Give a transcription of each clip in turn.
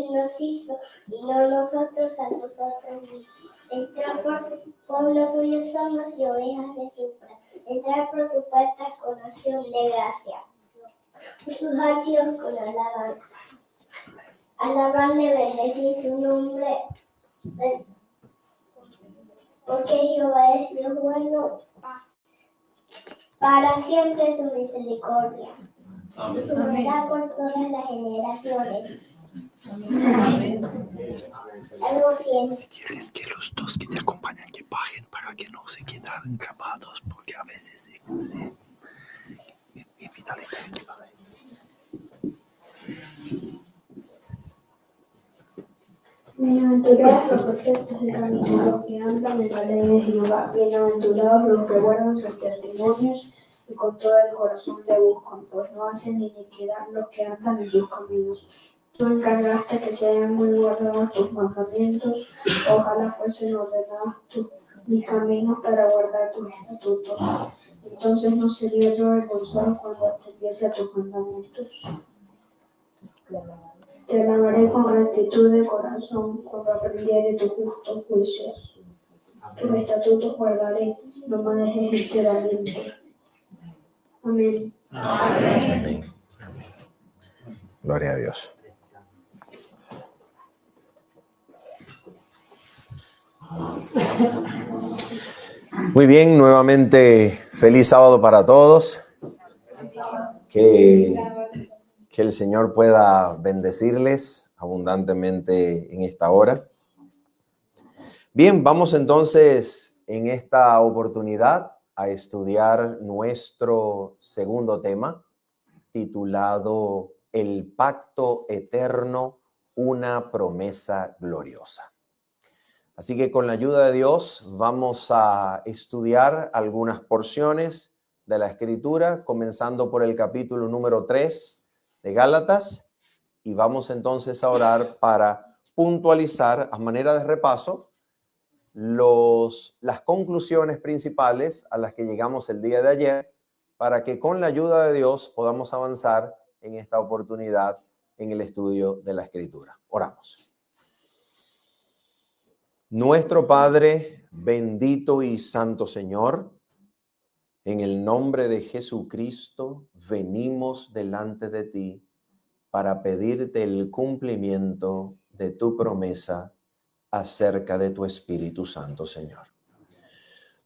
Él nos hizo y no nosotros a nosotros mismos. Entrar por su pueblo suyo somos y ovejas de su prado. Entrar por sus puertas con acción de gracia, por sus atrios con alabanza. Alabarle, bendecir su nombre, porque Jehová es Dios bueno, para siempre su misericordia. Y su verdad por todas las generaciones. Amén. Algo siento. Si quieres que los dos que te acompañan que bajen para que no se queden grabados, porque a veces invítale. Bienaventurados los perfectos de camino, los que andan en la ley de Jehová. Bienaventurados los que guardan sus testimonios y con todo el corazón le buscan, pues no hacen iniquidad los que andan en sus caminos. Tú encargaste que sean muy guardados tus mandamientos, ojalá fuesen ordenados mis caminos para guardar tus estatutos. Entonces no sería yo avergonzado cuando atendiese a tus mandamientos. Te alabaré con rectitud de corazón cuando aprendiere tus justos juicios. Tus estatutos guardaré, no me dejes enteramente. Amén. Amén. Gloria a Dios. Muy bien, nuevamente feliz sábado para todos. Que el Señor pueda bendecirles abundantemente en esta hora. Bien, vamos entonces en esta oportunidad a estudiar nuestro segundo tema, titulado El Pacto Eterno, una promesa gloriosa. Así que con la ayuda de Dios vamos a estudiar algunas porciones de la Escritura, comenzando por el capítulo número 3 de Gálatas, y vamos entonces a orar para puntualizar a manera de repaso las conclusiones principales a las que llegamos el día de ayer, para que con la ayuda de Dios podamos avanzar en esta oportunidad en el estudio de la Escritura. Oramos. Nuestro Padre, bendito y santo Señor, en el nombre de Jesucristo venimos delante de ti para pedirte el cumplimiento de tu promesa acerca de tu Espíritu Santo, Señor.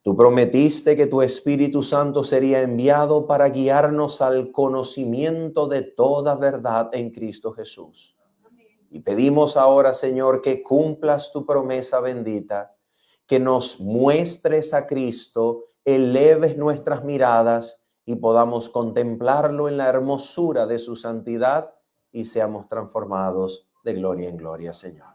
Tú prometiste que tu Espíritu Santo sería enviado para guiarnos al conocimiento de toda verdad en Cristo Jesús. Y pedimos ahora, Señor, que cumplas tu promesa bendita, que nos muestres a Cristo, eleves nuestras miradas y podamos contemplarlo en la hermosura de su santidad y seamos transformados de gloria en gloria, Señor.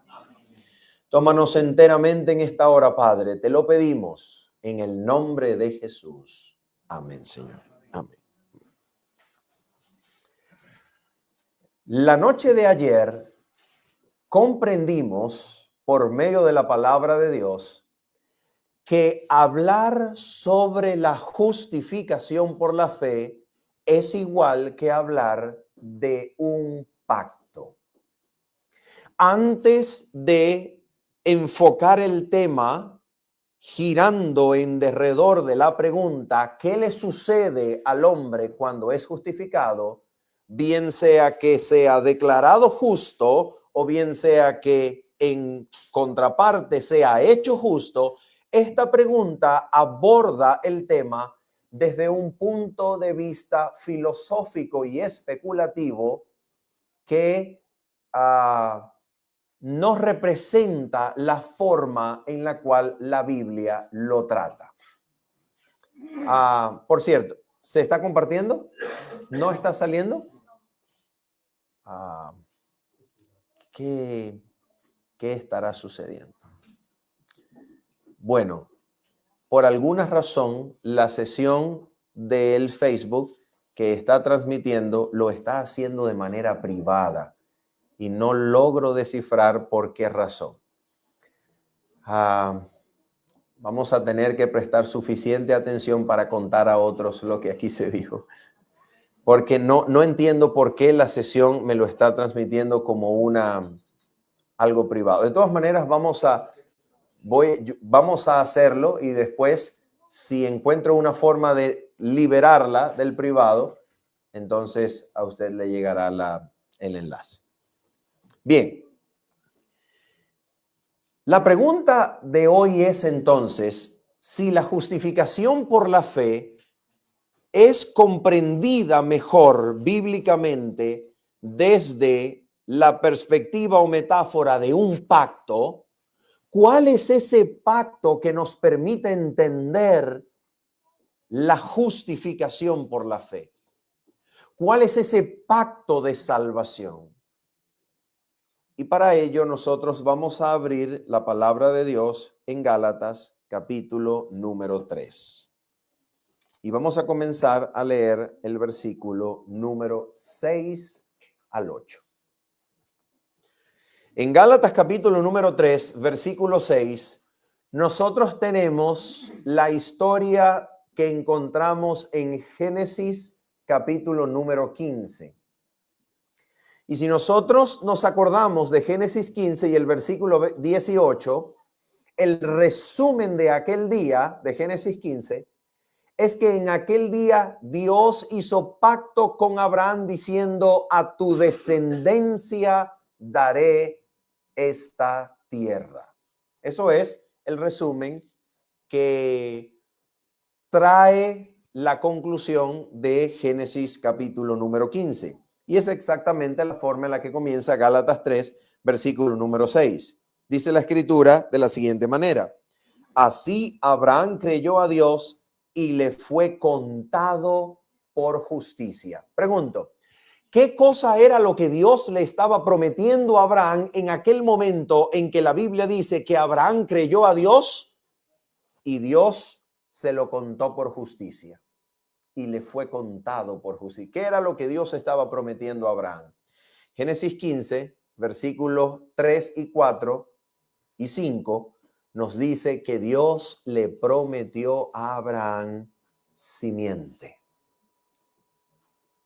Tómanos enteramente en esta hora, Padre, te lo pedimos en el nombre de Jesús. Amén, Señor. Amén. La noche de ayer comprendimos por medio de la palabra de Dios que hablar sobre la justificación por la fe es igual que hablar de un pacto. Antes de enfocar el tema girando en derredor de la pregunta ¿qué le sucede al hombre cuando es justificado? Bien sea que sea declarado justo o bien sea que en contraparte sea hecho justo, esta pregunta aborda el tema desde un punto de vista filosófico y especulativo que no representa la forma en la cual la Biblia lo trata. Por cierto, ¿se está compartiendo? ¿No está saliendo? ¿Qué estará sucediendo? Bueno, por alguna razón, la sesión del Facebook que está transmitiendo lo está haciendo de manera privada y no logro descifrar por qué razón. Vamos a tener que prestar suficiente atención para contar a otros lo que aquí se dijo. Porque no entiendo por qué la sesión me lo está transmitiendo como una algo privado. De todas maneras, vamos a hacerlo y después, si encuentro una forma de liberarla del privado, entonces a usted le llegará el enlace. Bien. La pregunta de hoy es entonces si la justificación por la fe es comprendida mejor bíblicamente desde la perspectiva o metáfora de un pacto. ¿Cuál es ese pacto que nos permite entender la justificación por la fe? ¿Cuál es ese pacto de salvación? Y para ello nosotros vamos a abrir la palabra de Dios en Gálatas capítulo número 3. Y vamos a comenzar a leer el versículo número 6 al 8. En Gálatas capítulo número 3, versículo 6, nosotros tenemos la historia que encontramos en Génesis capítulo número 15. Y si nosotros nos acordamos de Génesis 15 y el versículo 18, el resumen de aquel día de Génesis 15 es que en aquel día Dios hizo pacto con Abraham diciendo: a tu descendencia daré esta tierra. Eso es el resumen que trae la conclusión de Génesis capítulo número 15. Y es exactamente la forma en la que comienza Gálatas 3, versículo número 6. Dice la escritura de la siguiente manera: así Abraham creyó a Dios y le fue contado por justicia. Pregunto, ¿qué cosa era lo que Dios le estaba prometiendo a Abraham en aquel momento en que la Biblia dice que Abraham creyó a Dios y Dios se lo contó por justicia? Y le fue contado por justicia. ¿Qué era lo que Dios estaba prometiendo a Abraham? Génesis 15, versículos 3 y 4 y 5, nos dice que Dios le prometió a Abraham simiente.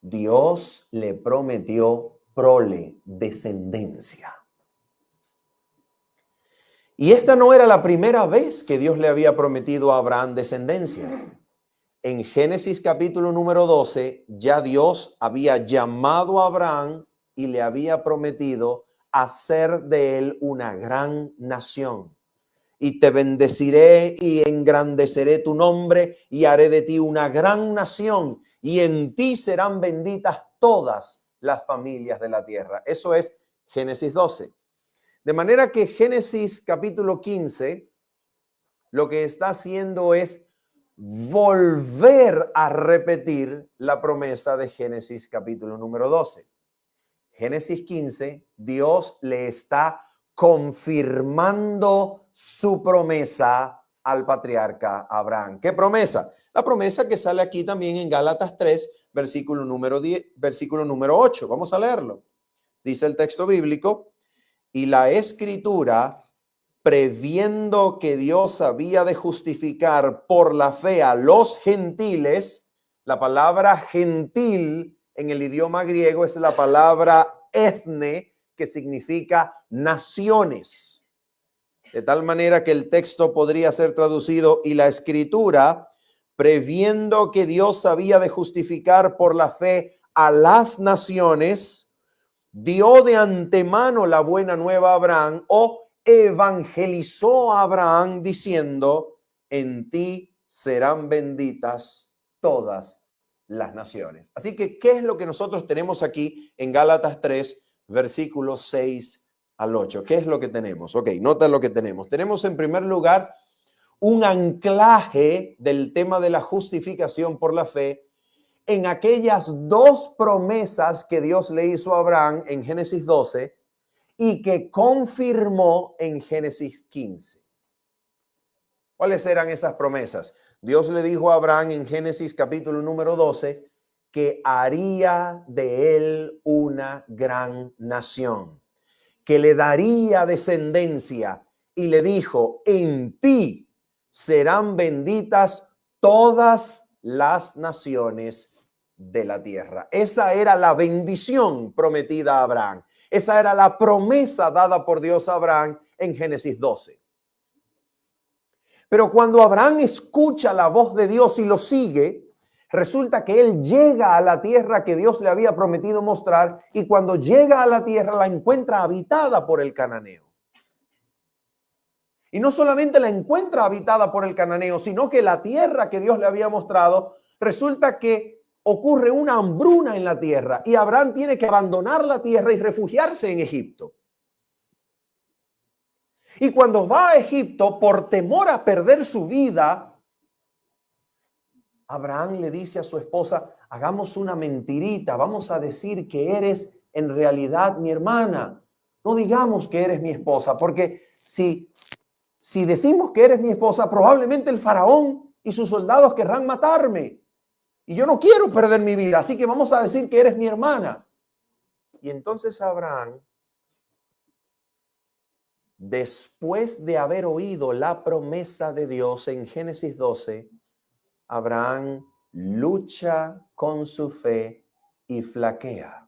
Dios le prometió prole, descendencia. Y esta no era la primera vez que Dios le había prometido a Abraham descendencia. En Génesis capítulo número 12, ya Dios había llamado a Abraham y le había prometido hacer de él una gran nación. Y te bendeciré y engrandeceré tu nombre y haré de ti una gran nación y en ti serán benditas todas las familias de la tierra. Eso es Génesis 12. De manera que Génesis capítulo 15 lo que está haciendo es volver a repetir la promesa de Génesis capítulo número 12. Génesis 15, Dios le está confirmando su promesa al patriarca Abraham. ¿Qué promesa? La promesa que sale aquí también en Gálatas 3, versículo número 10, versículo número 8. Vamos a leerlo. Dice el texto bíblico: y la escritura, previendo que Dios había de justificar por la fe a los gentiles. La palabra gentil en el idioma griego es la palabra ethne, que significa naciones. De tal manera que el texto podría ser traducido: y la escritura, previendo que Dios había de justificar por la fe a las naciones, dio de antemano la buena nueva a Abraham, o evangelizó a Abraham diciendo: en ti serán benditas todas las naciones. Así que, ¿qué es lo que nosotros tenemos aquí en Gálatas 3, versículos 6 al 8? ¿Qué es lo que tenemos? Ok, nota lo que tenemos. Tenemos en primer lugar un anclaje del tema de la justificación por la fe en aquellas dos promesas que Dios le hizo a Abraham en Génesis 12 y que confirmó en Génesis 15. ¿Cuáles eran esas promesas? Dios le dijo a Abraham en Génesis capítulo número 12 que haría de él una gran nación, que le daría descendencia, y le dijo: en ti serán benditas todas las naciones de la tierra. Esa era la bendición prometida a Abraham. Esa era la promesa dada por Dios a Abraham en Génesis 12. Pero cuando Abraham escucha la voz de Dios y lo sigue, resulta que él llega a la tierra que Dios le había prometido mostrar, y cuando llega a la tierra la encuentra habitada por el cananeo. Y no solamente la encuentra habitada por el cananeo, sino que la tierra que Dios le había mostrado, resulta que ocurre una hambruna en la tierra y Abraham tiene que abandonar la tierra y refugiarse en Egipto. Y cuando va a Egipto, por temor a perder su vida, Abraham le dice a su esposa: hagamos una mentirita, vamos a decir que eres en realidad mi hermana. No digamos que eres mi esposa, porque si decimos que eres mi esposa, probablemente el faraón y sus soldados querrán matarme. Y yo no quiero perder mi vida, así que vamos a decir que eres mi hermana. Y entonces Abraham, después de haber oído la promesa de Dios en Génesis 12, Abraham lucha con su fe y flaquea.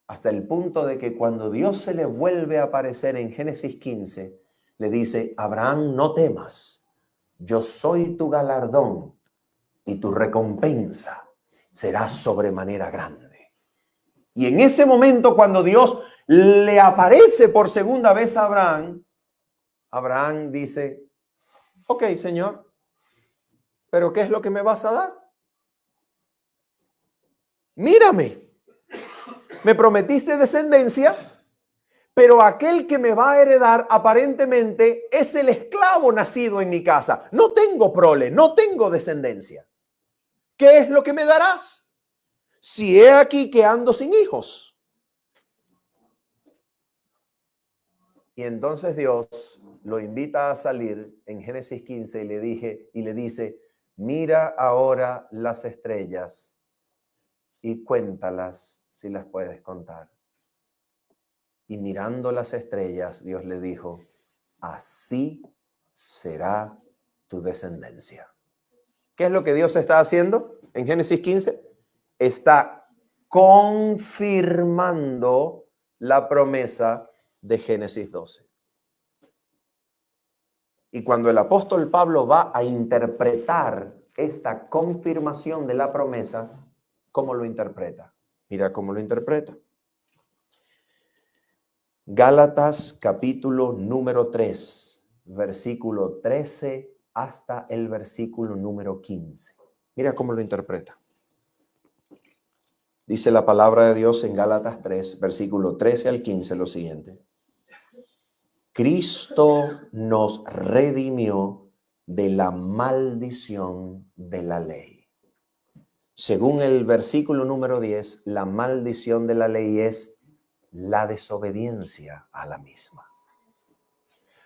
Hasta el punto de que cuando Dios se le vuelve a aparecer en Génesis 15, le dice: Abraham, no temas, yo soy tu galardón y tu recompensa será sobremanera grande. Y en ese momento, cuando Dios le aparece por segunda vez a Abraham, Abraham dice: ok, Señor, ¿pero qué es lo que me vas a dar? Mírame, me prometiste descendencia, pero aquel que me va a heredar aparentemente es el esclavo nacido en mi casa. No tengo prole, no tengo descendencia. ¿Qué es lo que me darás? Si he aquí que ando sin hijos. Y entonces Dios lo invita a salir en Génesis 15 y le dice: mira ahora las estrellas y cuéntalas si las puedes contar. Y mirando las estrellas, Dios le dijo: así será tu descendencia. ¿Qué es lo que Dios está haciendo en Génesis 15? Está confirmando la promesa de Génesis 12. Y cuando el apóstol Pablo va a interpretar esta confirmación de la promesa, ¿cómo lo interpreta? Mira cómo lo interpreta. Gálatas capítulo número 3, versículo 13 hasta el versículo número 15. Mira cómo lo interpreta. Dice la palabra de Dios en Gálatas 3, versículo 13 al 15, lo siguiente: Cristo nos redimió de la maldición de la ley. Según el versículo número 10, la maldición de la ley es la desobediencia a la misma.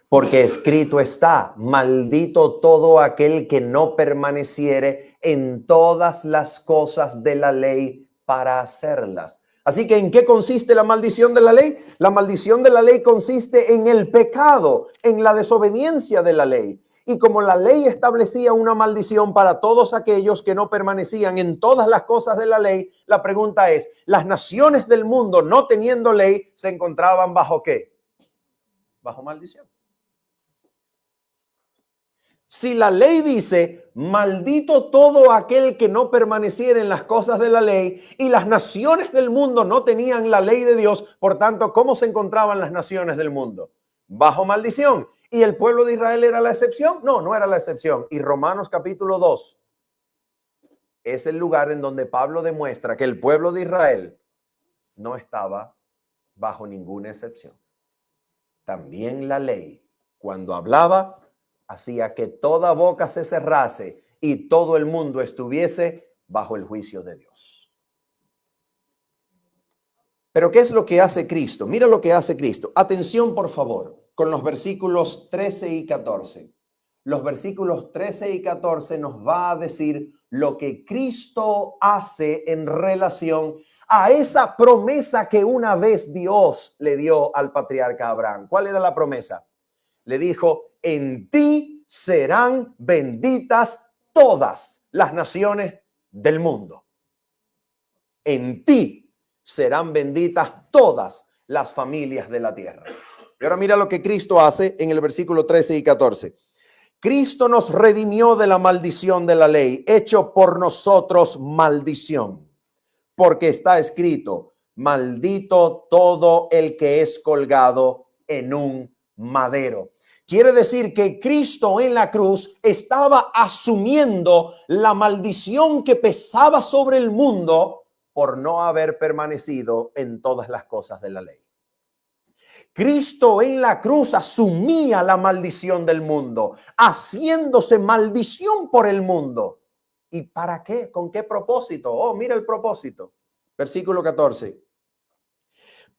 Porque escrito está: maldito todo aquel que no permaneciere en todas las cosas de la ley para hacerlas. Así que, ¿en qué consiste la maldición de la ley? La maldición de la ley consiste en el pecado, en la desobediencia de la ley. Y como la ley establecía una maldición para todos aquellos que no permanecían en todas las cosas de la ley, la pregunta es: las naciones del mundo, no teniendo ley, ¿se encontraban bajo qué? Bajo maldición. Si la ley dice: maldito todo aquel que no permaneciera en las cosas de la ley, y las naciones del mundo no tenían la ley de Dios, por tanto, ¿cómo se encontraban las naciones del mundo? Bajo maldición. ¿Y el pueblo de Israel era la excepción? No, no era la excepción. Y Romanos capítulo 2 es el lugar en donde Pablo demuestra que el pueblo de Israel no estaba bajo ninguna excepción. También la ley, cuando hablaba, hacía que toda boca se cerrase y todo el mundo estuviese bajo el juicio de Dios. Pero ¿qué es lo que hace Cristo? Mira lo que hace Cristo. Atención, por favor, con los versículos 13 y 14. Los versículos 13 y 14 nos va a decir lo que Cristo hace en relación a esa promesa que una vez Dios le dio al patriarca Abraham. ¿Cuál era la promesa? Le dijo: en ti serán benditas todas las naciones del mundo. En ti serán benditas todas las familias de la tierra. Y ahora mira lo que Cristo hace en el versículo 13 y 14. Cristo nos redimió de la maldición de la ley, hecho por nosotros maldición, porque está escrito, maldito todo el que es colgado en un madero. Quiere decir que Cristo en la cruz estaba asumiendo la maldición que pesaba sobre el mundo por no haber permanecido en todas las cosas de la ley. Cristo en la cruz asumía la maldición del mundo, haciéndose maldición por el mundo. ¿Y para qué? ¿Con qué propósito? Oh, mira el propósito. Versículo 14.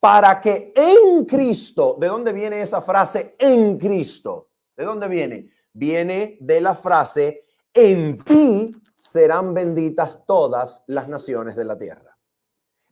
Para que en Cristo, ¿de dónde viene esa frase en Cristo? ¿De dónde viene? Viene de la frase, en ti serán benditas todas las naciones de la tierra.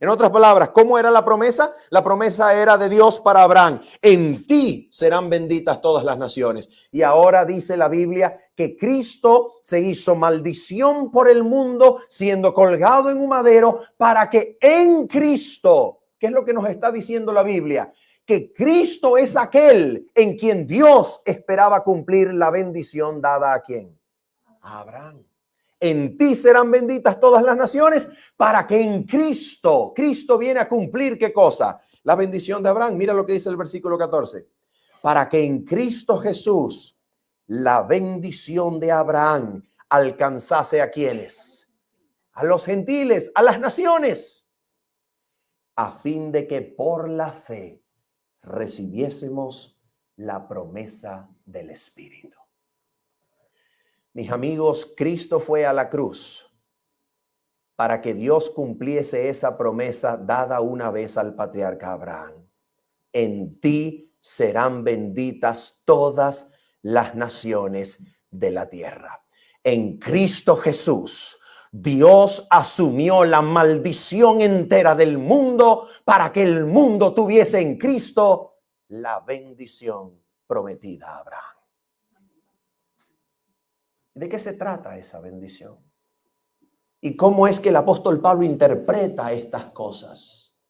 En otras palabras, ¿cómo era la promesa? La promesa era de Dios para Abraham. En ti serán benditas todas las naciones. Y ahora dice la Biblia que Cristo se hizo maldición por el mundo, siendo colgado en un madero, para que en Cristo, ¿qué es lo que nos está diciendo la Biblia? Que Cristo es aquel en quien Dios esperaba cumplir la bendición dada ¿a quién? A Abraham. En ti serán benditas todas las naciones, para que en Cristo viene a cumplir ¿qué cosa? La bendición de Abraham. Mira lo que dice el versículo 14. Para que en Cristo Jesús la bendición de Abraham alcanzase ¿a quiénes? A los gentiles, a las naciones, a fin de que por la fe recibiésemos la promesa del Espíritu. Mis amigos, Cristo fue a la cruz para que Dios cumpliese esa promesa dada una vez al patriarca Abraham. En ti serán benditas todas las naciones de la tierra. En Cristo Jesús, Dios asumió la maldición entera del mundo para que el mundo tuviese en Cristo la bendición prometida a Abraham. ¿De qué se trata esa bendición? ¿Y cómo es que el apóstol Pablo interpreta estas cosas?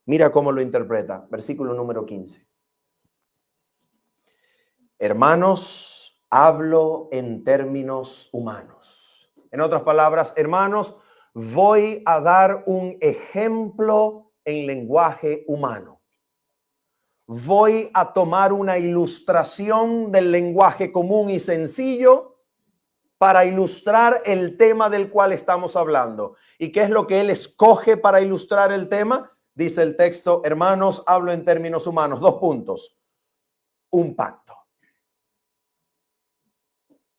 Mira cómo lo interpreta. Versículo número 15. Hermanos, hablo en términos humanos. En otras palabras, hermanos, voy a dar un ejemplo en lenguaje humano. Voy a tomar una ilustración del lenguaje común y sencillo para ilustrar el tema del cual estamos hablando. ¿Y qué es lo que él escoge para ilustrar el tema? Dice el texto, hermanos, hablo en términos humanos. 2 puntos. Un pacto.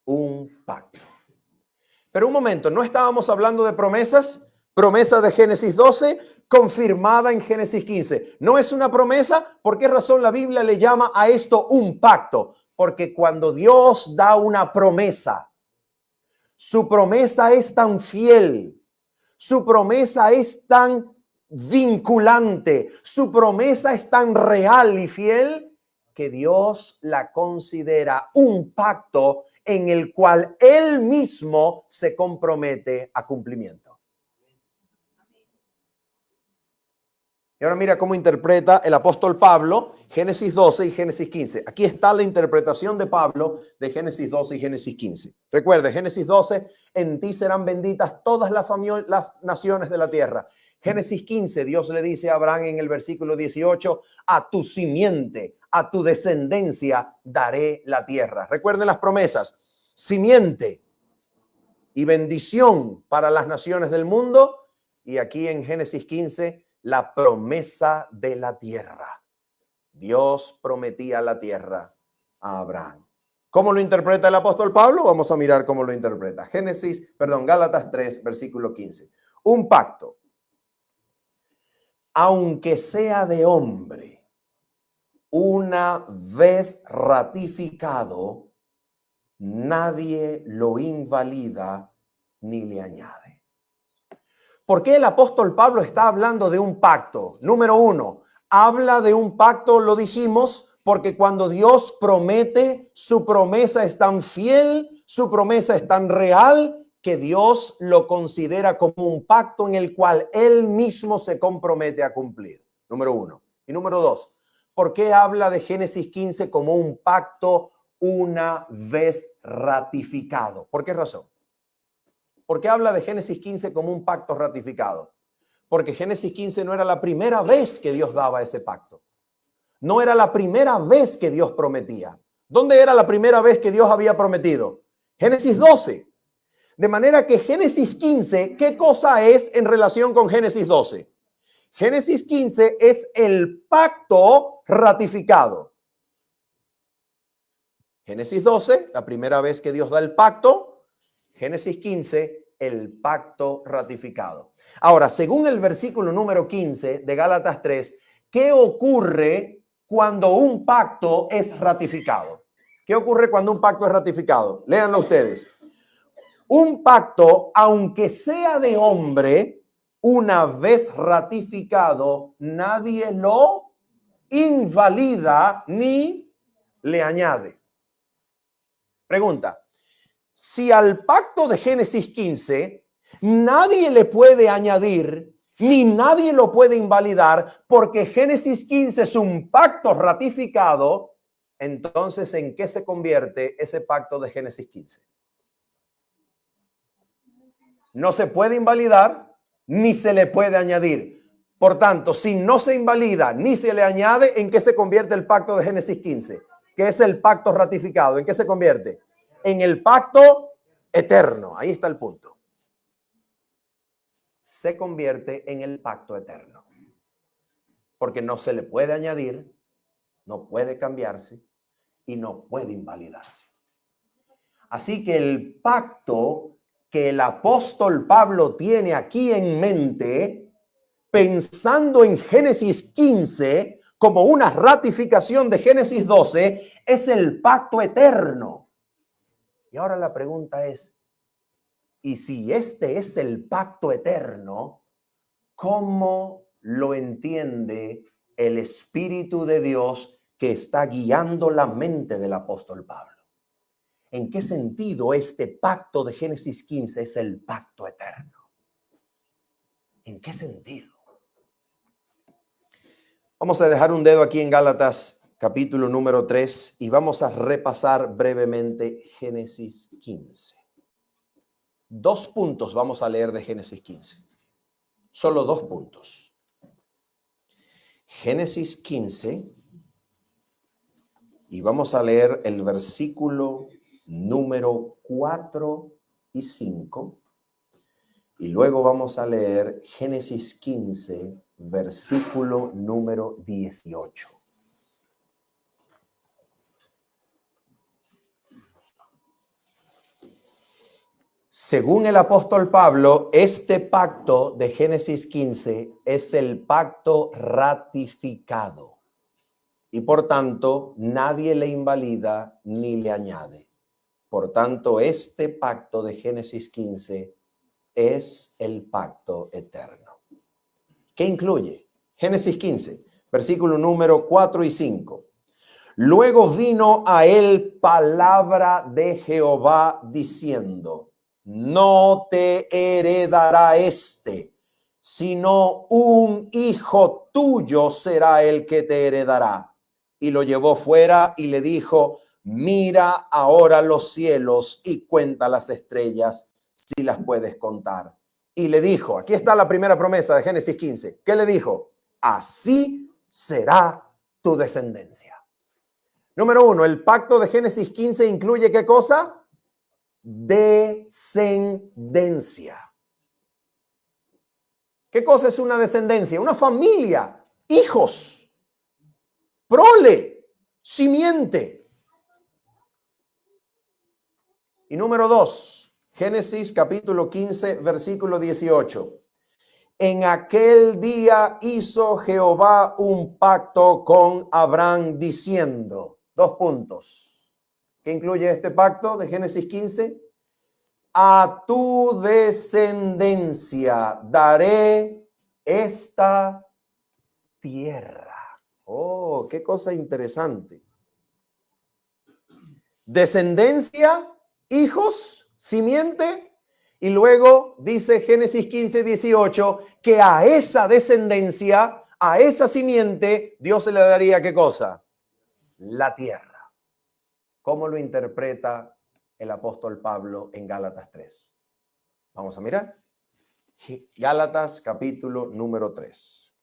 Un pacto. Pero un momento, ¿no estábamos hablando de promesas? Promesa de Génesis 12, confirmada en Génesis 15. ¿No es una promesa? ¿Por qué razón la Biblia le llama a esto un pacto? Porque cuando Dios da una promesa, su promesa es tan fiel, su promesa es tan vinculante, su promesa es tan real y fiel que Dios la considera un pacto en el cual Él mismo se compromete a cumplimiento. Y ahora mira cómo interpreta el apóstol Pablo Génesis 12 y Génesis 15. Aquí está la interpretación de Pablo de Génesis 12 y Génesis 15. Recuerde, Génesis 12, en ti serán benditas todas las naciones de la tierra. Génesis 15, Dios le dice a Abraham en el versículo 18, a tu simiente, a tu descendencia daré la tierra. Recuerden las promesas, simiente y bendición para las naciones del mundo. Y aquí en Génesis 15, la promesa de la tierra. Dios prometía la tierra a Abraham. ¿Cómo lo interpreta el apóstol Pablo? Vamos a mirar cómo lo interpreta. Gálatas 3, versículo 15. Un pacto, aunque sea de hombre, una vez ratificado, nadie lo invalida ni le añade. ¿Por qué el apóstol Pablo está hablando de un pacto? Número 1, habla de un pacto, lo dijimos, porque cuando Dios promete, su promesa es tan fiel, su promesa es tan real, que Dios lo considera como un pacto en el cual Él mismo se compromete a cumplir. Número uno. Y número dos, ¿por qué habla de Génesis 15 como un pacto una vez ratificado? ¿Por qué razón? ¿Por qué habla de Génesis 15 como un pacto ratificado? Porque Génesis 15 no era la primera vez que Dios daba ese pacto. No era la primera vez que Dios prometía. ¿Dónde era la primera vez que Dios había prometido? Génesis 12. De manera que Génesis 15, ¿qué cosa es en relación con Génesis 12? Génesis 15 es el pacto ratificado. Génesis 12, la primera vez que Dios da el pacto. Génesis 15, el pacto ratificado. Ahora, según el versículo número 15 de Gálatas 3, ¿qué ocurre cuando un pacto es ratificado? ¿Qué ocurre cuando un pacto es ratificado? Léanlo ustedes. Un pacto, aunque sea de hombre, una vez ratificado, nadie lo invalida ni le añade. Pregunta, si al pacto de Génesis 15 nadie le puede añadir ni nadie lo puede invalidar porque Génesis 15 es un pacto ratificado, entonces ¿en qué se convierte ese pacto de Génesis 15? No se puede invalidar ni se le puede añadir. Por tanto, si no se invalida ni se le añade, ¿en qué se convierte el pacto de Génesis 15? Que es el pacto ratificado. ¿En qué se convierte? En el pacto eterno. Ahí está el punto. Se convierte en el pacto eterno. Porque no se le puede añadir, no puede cambiarse y no puede invalidarse. Así que el pacto que el apóstol Pablo tiene aquí en mente, pensando en Génesis 15 como una ratificación de Génesis 12, es el pacto eterno. Y ahora la pregunta es, ¿y si este es el pacto eterno, cómo lo entiende el Espíritu de Dios que está guiando la mente del apóstol Pablo? ¿En qué sentido este pacto de Génesis 15 es el pacto eterno? ¿En qué sentido? Vamos a dejar un dedo aquí en Gálatas capítulo número 3 y vamos a repasar brevemente Génesis 15. 2 puntos vamos a leer de Génesis 15. Solo 2 puntos. Génesis 15 y vamos a leer el versículo número 4 y 5. Y luego vamos a leer Génesis 15, versículo número 18. Según el apóstol Pablo, este pacto de Génesis 15 es el pacto ratificado. Y por tanto, nadie le invalida ni le añade. Por tanto, este pacto de Génesis 15 es el pacto eterno. ¿Qué incluye? Génesis 15, versículo número 4 y 5. Luego vino a él palabra de Jehová diciendo, no te heredará sino un hijo tuyo será el que te heredará. Y lo llevó fuera y le dijo, mira ahora los cielos y cuenta las estrellas, si las puedes contar. Y le dijo, aquí está la primera promesa de Génesis 15. ¿Qué le dijo? Así será tu descendencia. Número 1, el pacto de Génesis 15 incluye ¿qué cosa? Descendencia. ¿Qué cosa es una descendencia? Una familia, hijos, prole, simiente. Y número 2, Génesis capítulo 15, versículo 18. En aquel día hizo Jehová un pacto con Abraham diciendo, 2 puntos. ¿Qué incluye este pacto de Génesis 15? A tu descendencia daré esta tierra. Oh, qué cosa interesante. Descendencia, hijos, simiente. Y luego dice Génesis 15:18 que a esa descendencia, a esa simiente, Dios se le daría ¿qué cosa? La tierra. ¿Cómo lo interpreta el apóstol Pablo en Gálatas 3? Vamos a mirar. Gálatas capítulo número 3.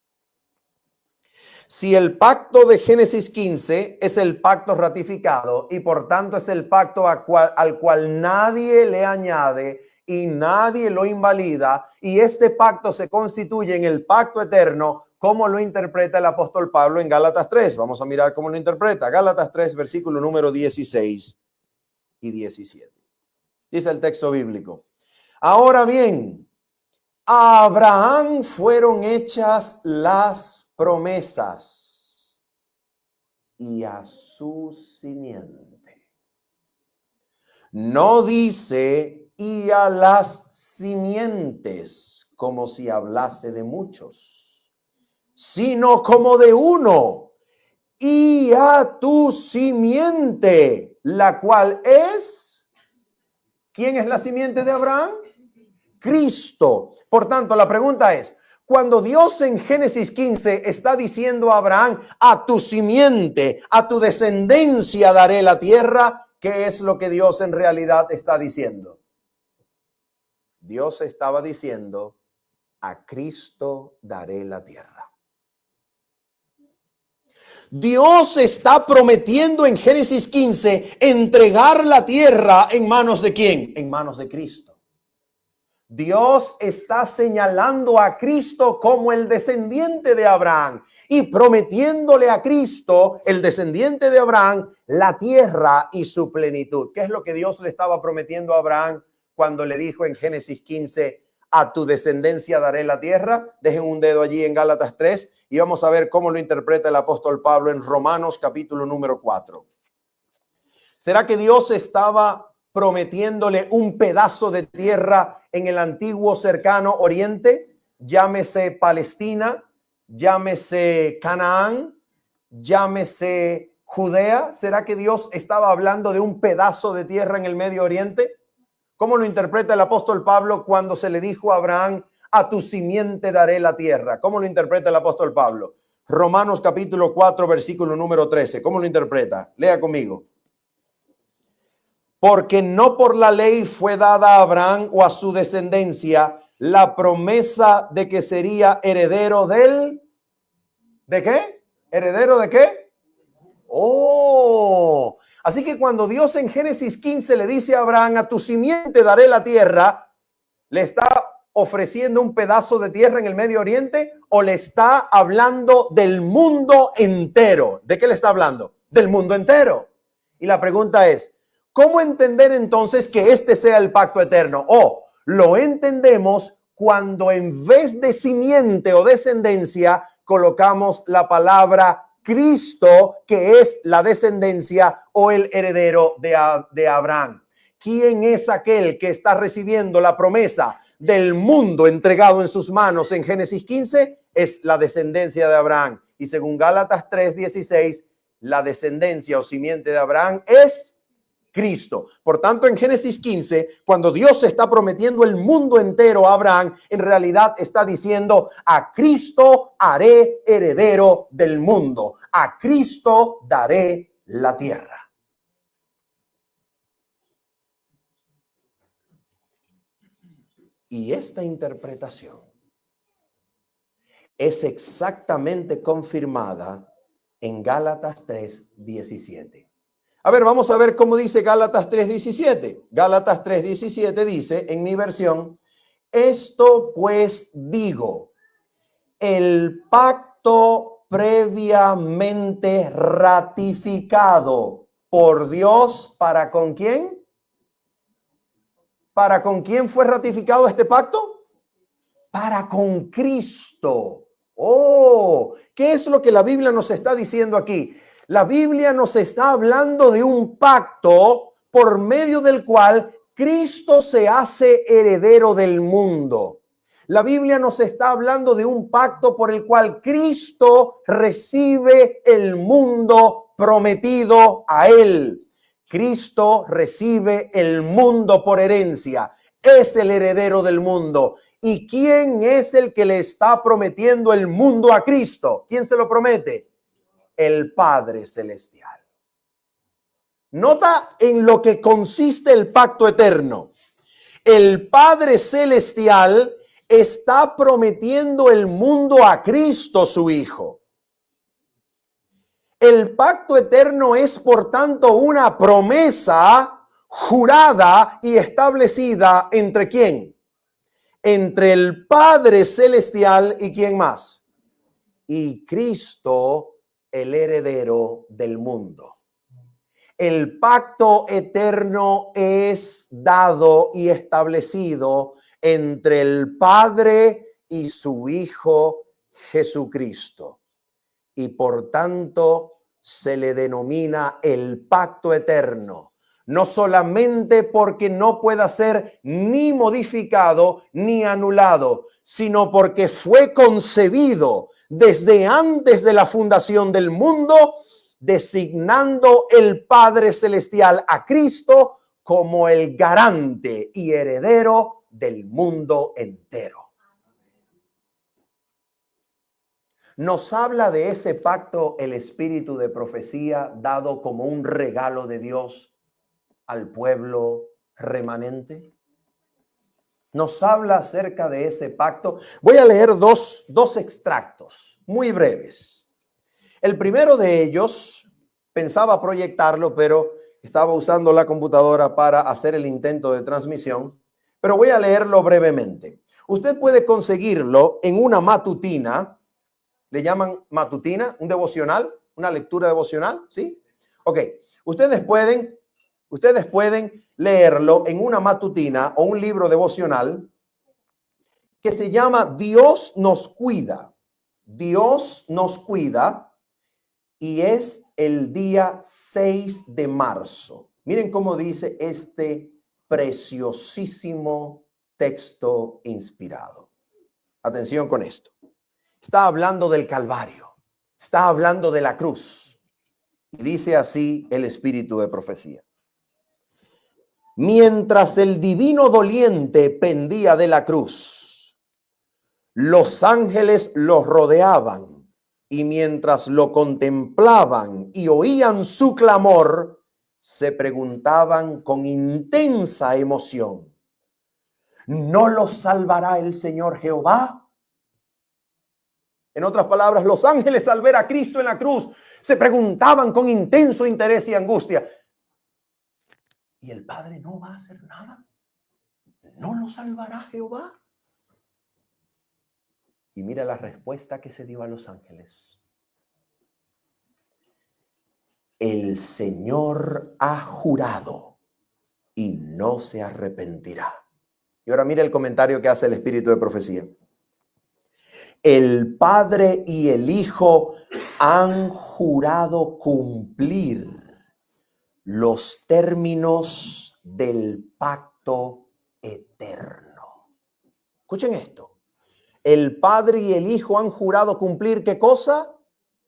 Si el pacto de Génesis 15 es el pacto ratificado y por tanto es el pacto al cual nadie le añade y nadie lo invalida, y este pacto se constituye en el pacto eterno, ¿cómo lo interpreta el apóstol Pablo en Gálatas 3? Vamos a mirar cómo lo interpreta. Gálatas 3, versículo número 16 y 17. Dice el texto bíblico. Ahora bien, a Abraham fueron hechas las promesas y a su simiente. No dice y a las simientes como si hablase de muchos, sino como de uno, y a tu simiente, la cual es, ¿quién es la simiente de Abraham? Cristo. Por tanto, la pregunta es, cuando Dios en Génesis 15 está diciendo a Abraham, a tu simiente, a tu descendencia daré la tierra, ¿qué es lo que Dios en realidad está diciendo? Dios estaba diciendo, a Cristo daré la tierra. Dios está prometiendo en Génesis 15 entregar la tierra en manos de ¿quién? En manos de Cristo. Dios está señalando a Cristo como el descendiente de Abraham y prometiéndole a Cristo, el descendiente de Abraham, la tierra y su plenitud. ¿Qué es lo que Dios le estaba prometiendo a Abraham cuando le dijo en Génesis 15, a tu descendencia daré la tierra? Dejen un dedo allí en Gálatas 3 y vamos a ver cómo lo interpreta el apóstol Pablo en Romanos capítulo número 4. ¿Será que Dios estaba prometiéndole un pedazo de tierra en el antiguo cercano oriente? Llámese Palestina, llámese Canaán, llámese Judea. ¿Será que Dios estaba hablando de un pedazo de tierra en el Medio Oriente? ¿Cómo lo interpreta el apóstol Pablo cuando se le dijo a Abraham, a tu simiente daré la tierra? ¿Cómo lo interpreta el apóstol Pablo? Romanos capítulo 4, versículo número 13. ¿Cómo lo interpreta? Lea conmigo. Porque no por la ley fue dada a Abraham o a su descendencia la promesa de que sería heredero del... ¿De qué? ¿Heredero de qué? Oh, así que cuando Dios en Génesis 15 le dice a Abraham, a tu simiente daré la tierra, ¿le está ofreciendo un pedazo de tierra en el Medio Oriente o le está hablando del mundo entero? ¿De qué le está hablando? Del mundo entero. Y la pregunta es, ¿cómo entender entonces que este sea el pacto eterno? Lo entendemos cuando en vez de simiente o descendencia colocamos la palabra Cristo, que es la descendencia o el heredero de Abraham. ¿Quién es aquel que está recibiendo la promesa del mundo entregado en sus manos en Génesis 15? Es la descendencia de Abraham. Y según Gálatas 3:16, la descendencia o simiente de Abraham es Cristo. Por tanto, en Génesis 15, cuando Dios está prometiendo el mundo entero a Abraham, en realidad está diciendo, a Cristo haré heredero del mundo. A Cristo daré la tierra. Y esta interpretación es exactamente confirmada en Gálatas 3:17. A ver, vamos a ver cómo dice Gálatas 3:17. Gálatas 3:17 dice, en mi versión, esto pues digo, el pacto previamente ratificado por Dios, ¿para con quién? ¿Para con quién fue ratificado este pacto? Para con Cristo. ¿Qué es lo que la Biblia nos está diciendo aquí? La Biblia nos está hablando de un pacto por medio del cual Cristo se hace heredero del mundo. La Biblia nos está hablando de un pacto por el cual Cristo recibe el mundo prometido a él. Cristo recibe el mundo por herencia. es el heredero del mundo. ¿Y quién es el que le está prometiendo el mundo a Cristo? ¿Quién se lo promete? El Padre Celestial. Nota en lo que consiste el pacto eterno. El Padre Celestial está prometiendo el mundo a Cristo, su Hijo. El pacto eterno es, por tanto, una promesa jurada y establecida ¿entre quién? Entre el Padre Celestial y ¿quién más? Y Cristo, el heredero del mundo. El pacto eterno es dado y establecido entre el Padre y su Hijo Jesucristo. Y por tanto se le denomina el pacto eterno. No solamente porque no pueda ser ni modificado ni anulado, sino porque fue concebido desde antes de la fundación del mundo, designando el Padre Celestial a Cristo como el garante y heredero del mundo entero. Nos habla de ese pacto el espíritu de profecía dado como un regalo de Dios al pueblo remanente. Nos habla acerca de ese pacto. Voy a leer dos extractos muy breves. El primero de ellos, pensaba proyectarlo, pero estaba usando la computadora para hacer el intento de transmisión, pero voy a leerlo brevemente. Usted puede conseguirlo en una matutina. ¿Le llaman matutina? ¿Un devocional? ¿Una lectura devocional? ¿Sí? Ok. Ustedes pueden leerlo en una matutina o un libro devocional que se llama Dios nos cuida. Dios nos cuida, y es el día 6 de marzo. Miren cómo dice este preciosísimo texto inspirado. Atención con esto. Está hablando del Calvario, está hablando de la cruz. Y dice así el espíritu de profecía. Mientras el divino doliente pendía de la cruz, los ángeles lo rodeaban, y mientras lo contemplaban y oían su clamor, se preguntaban con intensa emoción: ¿no lo salvará el Señor Jehová? En otras palabras, los ángeles al ver a Cristo en la cruz se preguntaban con intenso interés y angustia: ¿y el Padre no va a hacer nada? ¿No lo salvará Jehová? Y mira la respuesta que se dio a los ángeles. El Señor ha jurado y no se arrepentirá. Y ahora mira el comentario que hace el espíritu de profecía. El Padre y el Hijo han jurado cumplir los términos del pacto eterno. Escuchen esto. El Padre y el Hijo han jurado cumplir ¿qué cosa?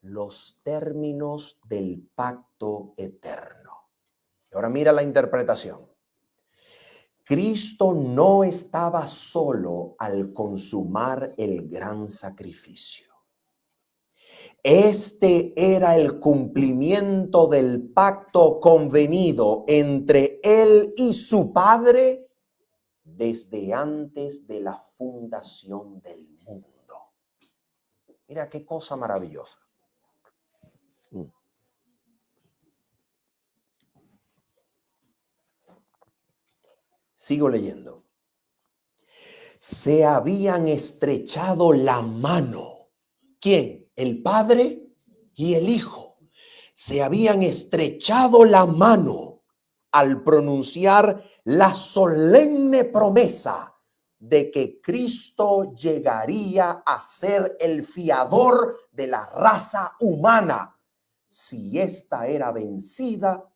Los términos del pacto eterno. Y ahora mira la interpretación. Cristo no estaba solo al consumar el gran sacrificio. Este era el cumplimiento del pacto convenido entre él y su Padre desde antes de la fundación del mundo. Mira qué cosa maravillosa. Sigo leyendo. Se habían estrechado la mano. ¿Quién? El Padre y el Hijo. Se habían estrechado la mano al pronunciar la solemne promesa de que Cristo llegaría a ser el fiador de la raza humana si ésta era vencida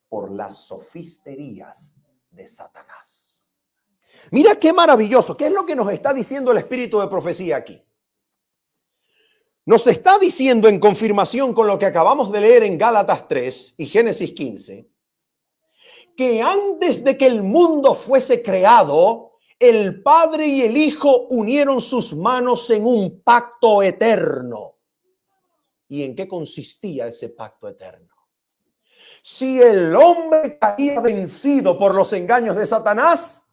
por las sofisterías de Satanás. Mira qué maravilloso. ¿Qué es lo que nos está diciendo el espíritu de profecía aquí? Nos está diciendo en confirmación con lo que acabamos de leer en Gálatas 3 y Génesis 15, que antes de que el mundo fuese creado, el Padre y el Hijo unieron sus manos en un pacto eterno. ¿Y en qué consistía ese pacto eterno? Si el hombre caía vencido por los engaños de Satanás,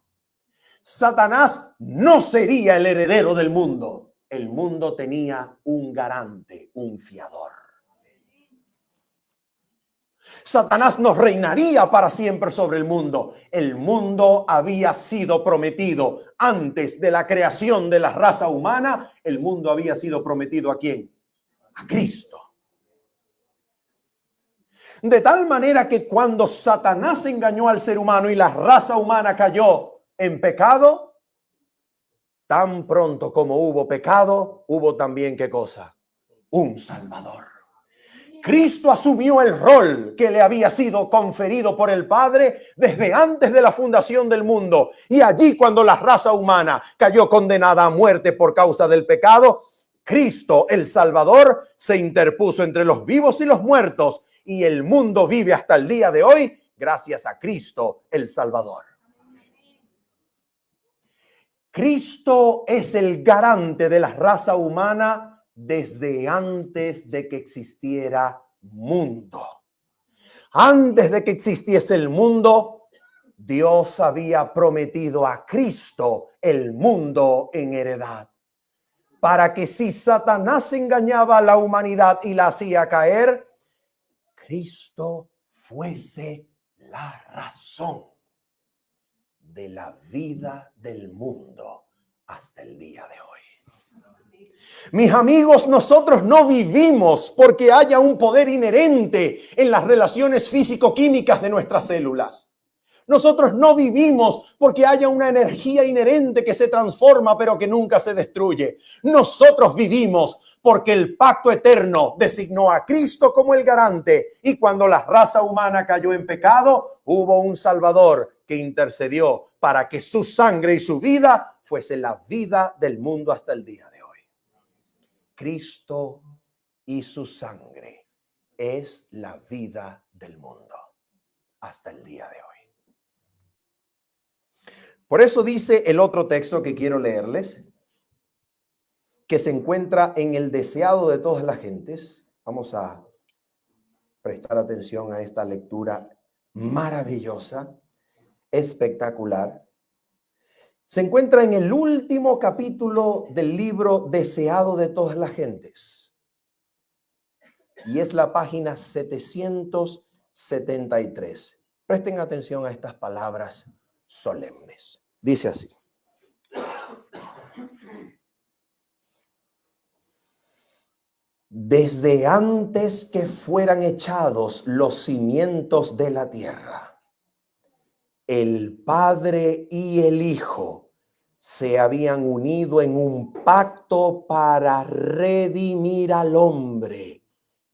Satanás no sería el heredero del mundo. El mundo tenía un garante, un fiador. Satanás no reinaría para siempre sobre el mundo. El mundo había sido prometido antes de la creación de la raza humana. El mundo había sido prometido ¿a quién? A Cristo. De tal manera que cuando Satanás engañó al ser humano y la raza humana cayó en pecado, tan pronto como hubo pecado, hubo también ¿qué cosa? Un Salvador. Cristo asumió el rol que le había sido conferido por el Padre desde antes de la fundación del mundo. Y allí, cuando la raza humana cayó condenada a muerte por causa del pecado, Cristo, el Salvador, se interpuso entre los vivos y los muertos. Y el mundo vive hasta el día de hoy gracias a Cristo, el Salvador. Cristo es el garante de la raza humana desde antes de que existiera mundo. Antes de que existiese el mundo, Dios había prometido a Cristo el mundo en heredad. Para que si Satanás engañaba a la humanidad y la hacía caer, Cristo fuese la razón de la vida del mundo hasta el día de hoy. Mis amigos, nosotros no vivimos porque haya un poder inherente en las relaciones físico-químicas de nuestras células. Nosotros no vivimos porque haya una energía inherente que se transforma pero que nunca se destruye. Nosotros vivimos porque el pacto eterno designó a Cristo como el garante, y cuando la raza humana cayó en pecado, hubo un Salvador que intercedió para que su sangre y su vida fuese la vida del mundo hasta el día de hoy. Cristo y su sangre es la vida del mundo hasta el día de hoy. Por eso dice el otro texto que quiero leerles, que se encuentra en el deseado de todas las gentes. Vamos a prestar atención a esta lectura maravillosa, espectacular. Se encuentra en el último capítulo del libro Deseado de todas las gentes. Y es la página 773. Presten atención a estas palabras solemnes. Dice así: desde antes que fueran echados los cimientos de la tierra, el Padre y el Hijo se habían unido en un pacto para redimir al hombre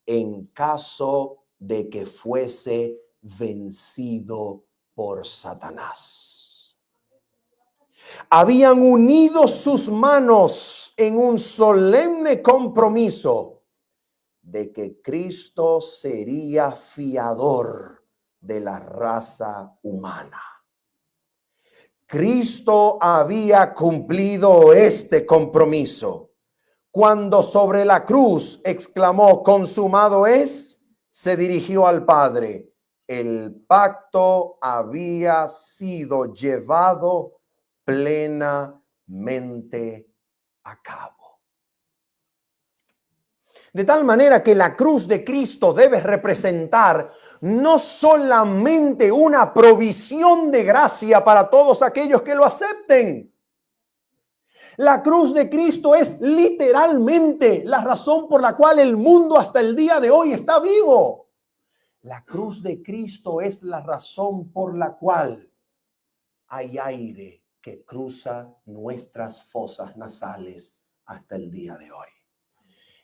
en caso de que fuese vencido por Satanás. Habían unido sus manos en un solemne compromiso de que Cristo sería fiador de la raza humana. Cristo había cumplido este compromiso cuando sobre la cruz exclamó: consumado es. Se dirigió al Padre. El pacto había sido llevado plenamente a cabo. De tal manera que la cruz de Cristo debe representar no solamente una provisión de gracia para todos aquellos que lo acepten. La cruz de Cristo es literalmente la razón por la cual el mundo hasta el día de hoy está vivo. La cruz de Cristo es la razón por la cual hay aire que cruza nuestras fosas nasales hasta el día de hoy.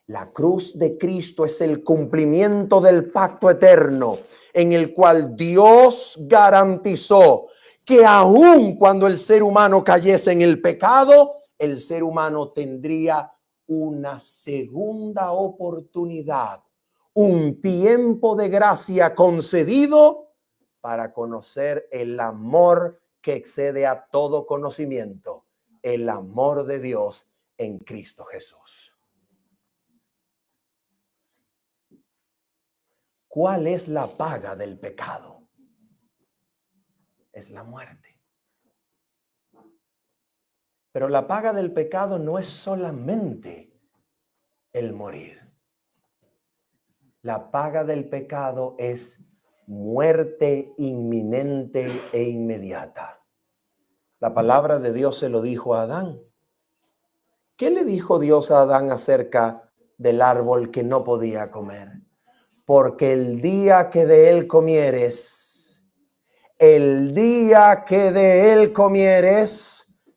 La cruz de Cristo es el cumplimiento del pacto eterno en el cual Dios garantizó que aun cuando el ser humano cayese en el pecado, el ser humano tendría una segunda oportunidad, un tiempo de gracia concedido para conocer el amor que excede a todo conocimiento, el amor de Dios en Cristo Jesús. ¿Cuál es la paga del pecado? Es la muerte. Pero la paga del pecado no es solamente el morir. La paga del pecado es muerte inminente e inmediata. La palabra de Dios se lo dijo a Adán. ¿Qué le dijo Dios a Adán acerca del árbol que no podía comer? Porque el día que de él comieres,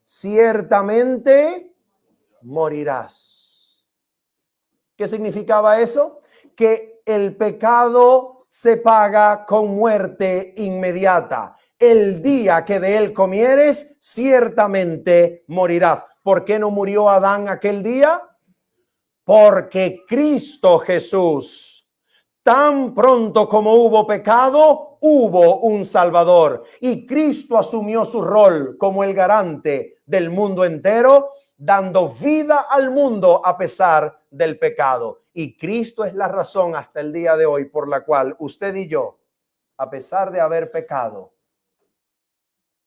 ciertamente morirás. ¿Qué significaba eso? Que el pecado se paga con muerte inmediata. El día que de él comieres, ciertamente morirás. ¿Por qué no murió Adán aquel día? Porque Cristo Jesús, tan pronto como hubo pecado, hubo un Salvador. Y Cristo asumió su rol como el garante del mundo entero, dando vida al mundo a pesar del pecado. Y Cristo es la razón hasta el día de hoy por la cual usted y yo, a pesar de haber pecado,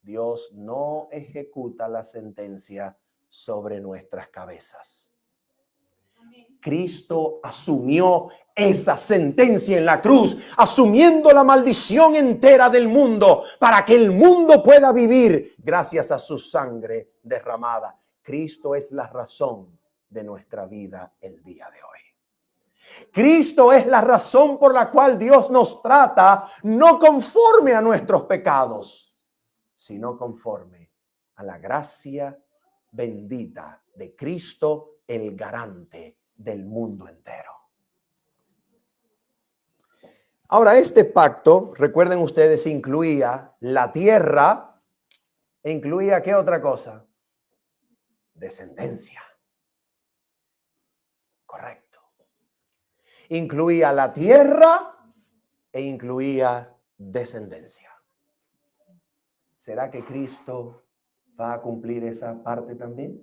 Dios no ejecuta la sentencia sobre nuestras cabezas. Cristo asumió esa sentencia en la cruz, asumiendo la maldición entera del mundo para que el mundo pueda vivir gracias a su sangre derramada. Cristo es la razón de nuestra vida el día de hoy. Cristo es la razón por la cual Dios nos trata no conforme a nuestros pecados, sino conforme a la gracia bendita de Cristo, el garante del mundo entero. Ahora, este pacto, recuerden ustedes, incluía la tierra e incluía ¿qué otra cosa? Descendencia. Correcto. Incluía la tierra e incluía descendencia. ¿Será que Cristo va a cumplir esa parte también?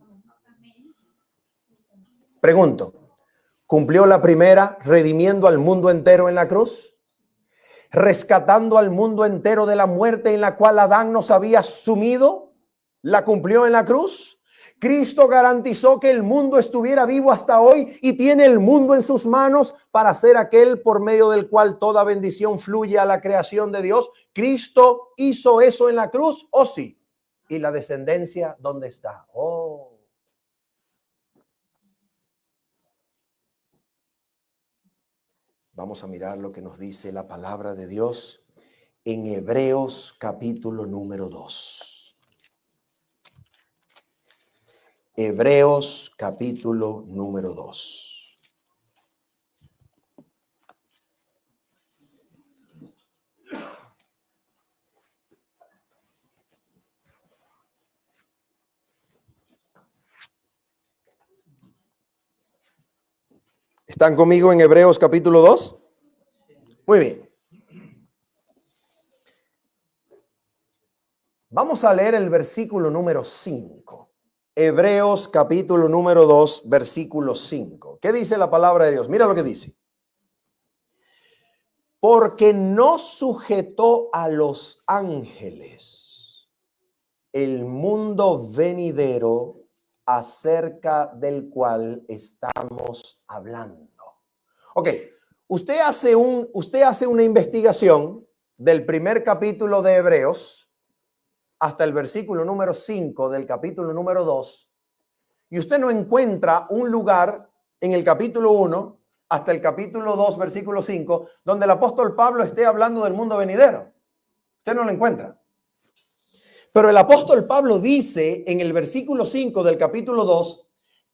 Pregunto, ¿cumplió la primera redimiendo al mundo entero en la cruz? ¿Rescatando al mundo entero de la muerte en la cual Adán nos había sumido? ¿La cumplió en la cruz? Cristo garantizó que el mundo estuviera vivo hasta hoy y tiene el mundo en sus manos para ser aquel por medio del cual toda bendición fluye a la creación de Dios. ¿Cristo hizo eso en la cruz? ¿Oh, sí? ¿Y la descendencia dónde está? Oh. Vamos a mirar lo que nos dice la palabra de Dios en Hebreos capítulo número 2. Hebreos capítulo número 2. ¿Están conmigo en Hebreos capítulo 2? Muy bien. Vamos a leer el versículo número 5. Hebreos capítulo número 2, versículo 5. ¿Qué dice la palabra de Dios? Mira lo que dice. Porque no sujetó a los ángeles el mundo venidero acerca del cual estamos hablando. Ok, usted hace una investigación del primer capítulo de Hebreos hasta el versículo número 5 del capítulo número 2, y usted no encuentra un lugar en el capítulo 1 hasta el capítulo 2, versículo 5, donde el apóstol Pablo esté hablando del mundo venidero. Usted no lo encuentra. Pero el apóstol Pablo dice en el versículo 5 del capítulo 2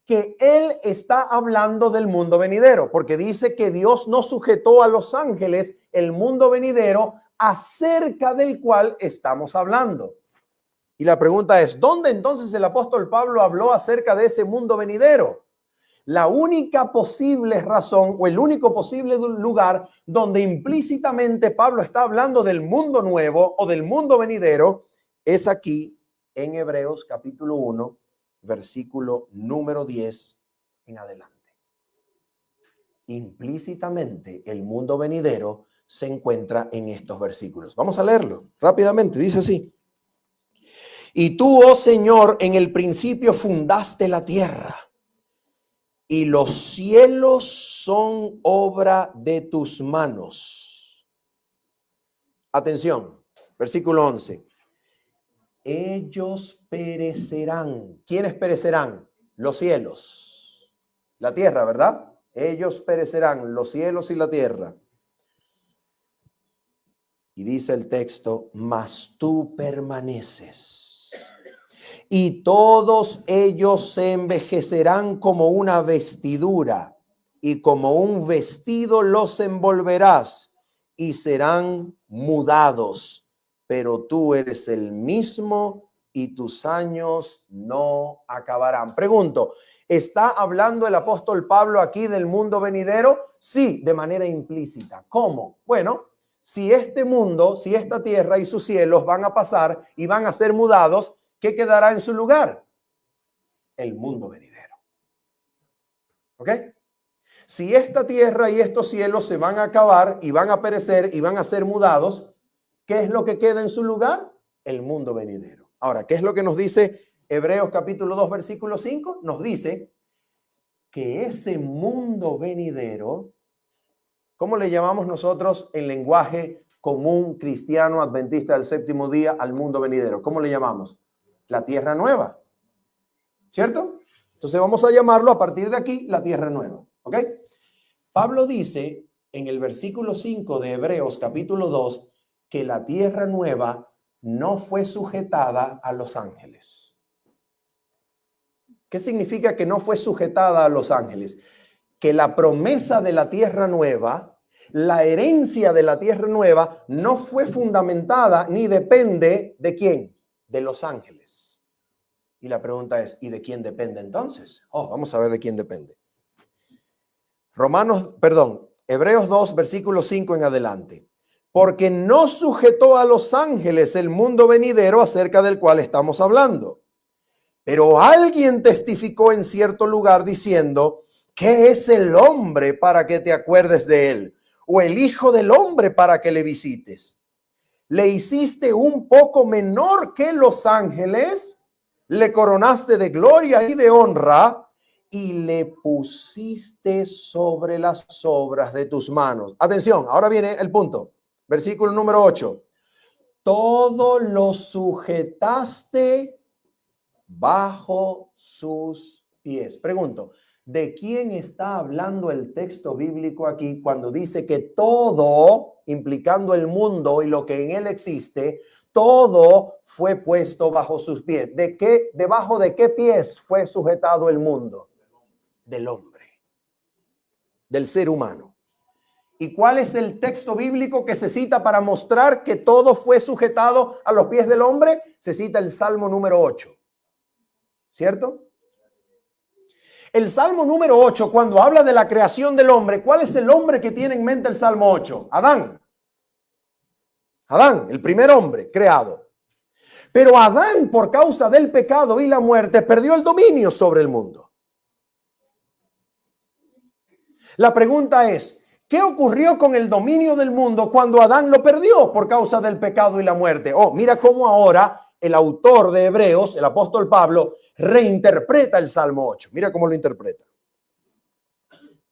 que él está hablando del mundo venidero, porque dice que Dios no sujetó a los ángeles el mundo venidero acerca del cual estamos hablando. Y la pregunta es, ¿dónde entonces el apóstol Pablo habló acerca de ese mundo venidero? La única posible razón o el único posible lugar donde implícitamente Pablo está hablando del mundo nuevo o del mundo venidero es aquí en Hebreos capítulo 1, versículo número 10 en adelante. Implícitamente el mundo venidero se encuentra en estos versículos. Vamos a leerlo rápidamente. Dice así: y tú, oh Señor, en el principio fundaste la tierra, y los cielos son obra de tus manos. Atención, versículo 11. Ellos perecerán. ¿Quiénes perecerán? Los cielos. La tierra, ¿verdad? Ellos perecerán, los cielos y la tierra. Y dice el texto, mas tú permaneces. Y todos ellos se envejecerán como una vestidura, y como un vestido los envolverás, y serán mudados. Pero tú eres el mismo, y tus años no acabarán. Pregunto, ¿está hablando el apóstol Pablo aquí del mundo venidero? Sí, de manera implícita. ¿Cómo? Bueno, si este mundo, si esta tierra y sus cielos van a pasar y van a ser mudados, ¿qué quedará en su lugar? El mundo venidero. ¿Ok? Si esta tierra y estos cielos se van a acabar y van a perecer y van a ser mudados, ¿qué es lo que queda en su lugar? El mundo venidero. Ahora, ¿qué es lo que nos dice Hebreos capítulo 2, versículo 5? Nos dice que ese mundo venidero, ¿cómo le llamamos nosotros en lenguaje común cristiano adventista del séptimo día al mundo venidero? ¿Cómo le llamamos? La tierra nueva, ¿cierto? Entonces vamos a llamarlo a partir de aquí la tierra nueva, ¿ok? Pablo dice en el versículo 5 de Hebreos capítulo 2 que la tierra nueva no fue sujetada a los ángeles. ¿Qué significa que no fue sujetada a los ángeles? Que la promesa de la tierra nueva, la herencia de la tierra nueva, no fue fundamentada ni depende de quién, de los ángeles. Y la pregunta es, ¿y de quién depende entonces? Vamos a ver de quién depende. Hebreos 2, versículo 5 en adelante. Porque no sujetó a los ángeles el mundo venidero acerca del cual estamos hablando. Pero alguien testificó en cierto lugar diciendo, ¿qué es el hombre para que te acuerdes de él? ¿O el hijo del hombre para que le visites? Le hiciste un poco menor que los ángeles, le coronaste de gloria y de honra, y le pusiste sobre las obras de tus manos. Atención, ahora viene el punto. Versículo número 8. Todo lo sujetaste bajo sus pies. Pregunto, ¿de quién está hablando el texto bíblico aquí cuando dice que todo, implicando el mundo y lo que en él existe, todo fue puesto bajo sus pies? ¿Debajo de qué pies fue sujetado el mundo? Del hombre, del ser humano. ¿Y cuál es el texto bíblico que se cita para mostrar que todo fue sujetado a los pies del hombre? Se cita el Salmo número 8. ¿Cierto? El Salmo número 8, cuando habla de la creación del hombre, ¿cuál es el hombre que tiene en mente el Salmo 8? Adán. Adán, el primer hombre creado. Pero Adán, por causa del pecado y la muerte, perdió el dominio sobre el mundo. La pregunta es, ¿qué ocurrió con el dominio del mundo cuando Adán lo perdió por causa del pecado y la muerte? Mira cómo ahora el autor de Hebreos, el apóstol Pablo, reinterpreta el Salmo 8. Mira cómo lo interpreta.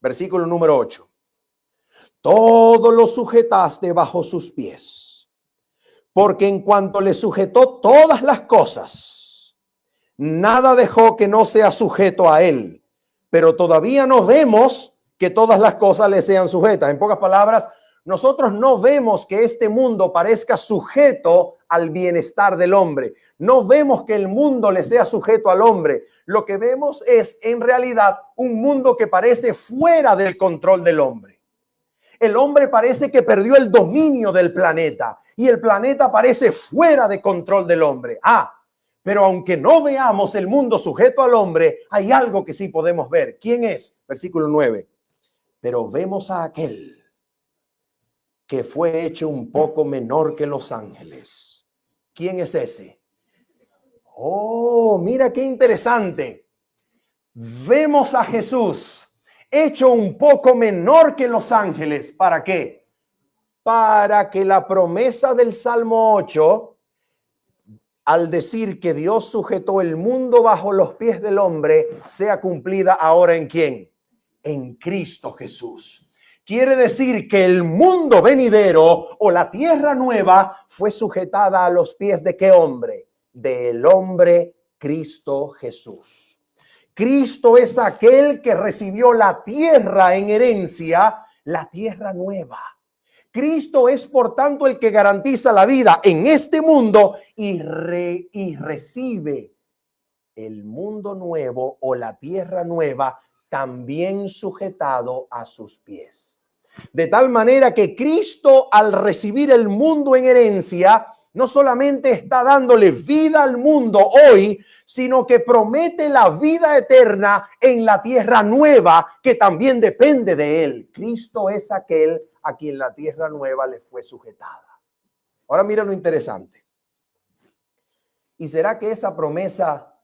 Versículo número 8. Todo lo sujetaste bajo sus pies, porque en cuanto le sujetó todas las cosas, nada dejó que no sea sujeto a él. Pero todavía no vemos que todas las cosas le sean sujetas. En pocas palabras, nosotros no vemos que este mundo parezca sujeto al bienestar del hombre. No vemos que el mundo le sea sujeto al hombre. Lo que vemos es, en realidad, un mundo que parece fuera del control del hombre. El hombre parece que perdió el dominio del planeta y el planeta parece fuera de control del hombre. Pero aunque no veamos el mundo sujeto al hombre, hay algo que sí podemos ver. ¿Quién es? Versículo 9. Pero vemos a aquel que fue hecho un poco menor que los ángeles. ¿Quién es ese? Oh, mira qué interesante. Vemos a Jesús hecho un poco menor que los ángeles. ¿Para qué? Para que la promesa del Salmo 8, al decir que Dios sujetó el mundo bajo los pies del hombre, sea cumplida ahora ¿en quién? En Cristo Jesús. Quiere decir que el mundo venidero o la tierra nueva fue sujetada a los pies ¿de qué hombre? Del hombre Cristo Jesús. Cristo es aquel que recibió la tierra en herencia, la tierra nueva. Cristo es, por tanto, el que garantiza la vida en este mundo y recibe el mundo nuevo o la tierra nueva también sujetado a sus pies. De tal manera que Cristo, al recibir el mundo en herencia, no solamente está dándole vida al mundo hoy, sino que promete la vida eterna en la tierra nueva que también depende de él. Cristo es aquel a quien la tierra nueva le fue sujetada. Ahora mira lo interesante. ¿Y será que esa promesa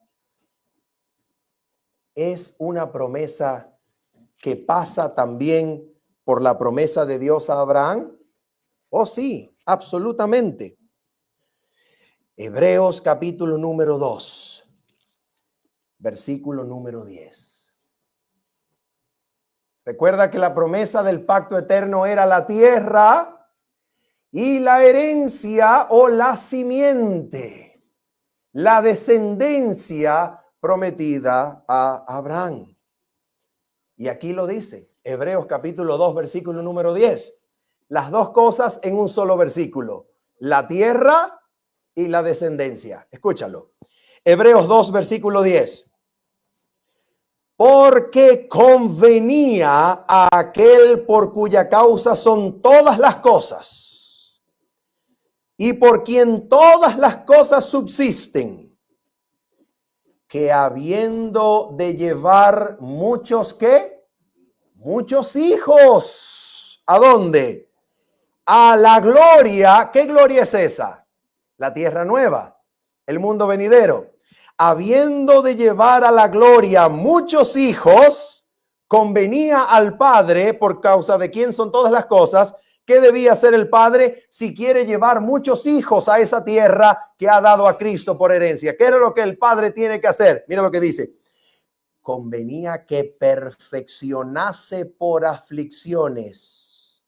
es una promesa que pasa también por la promesa de Dios a Abraham? Oh, sí, absolutamente. Hebreos capítulo número 2, versículo número 10. Recuerda que la promesa del pacto eterno era la tierra y la herencia o la simiente, la descendencia prometida a Abraham. Y aquí lo dice, Hebreos capítulo 2, versículo número 10. Las dos cosas en un solo versículo, la tierra y la descendencia. Escúchalo. Hebreos 2, versículo 10. Porque convenía a aquel por cuya causa son todas las cosas y por quien todas las cosas subsisten, que habiendo de llevar muchos, ¿qué? Muchos hijos. ¿A dónde? A la gloria. ¿Qué gloria es esa? La tierra nueva, el mundo venidero. Habiendo de llevar a la gloria muchos hijos, convenía al Padre, por causa de quién son todas las cosas. ¿Qué debía hacer el Padre si quiere llevar muchos hijos a esa tierra que ha dado a Cristo por herencia? ¿Qué era lo que el Padre tiene que hacer? Mira lo que dice. Convenía que perfeccionase por aflicciones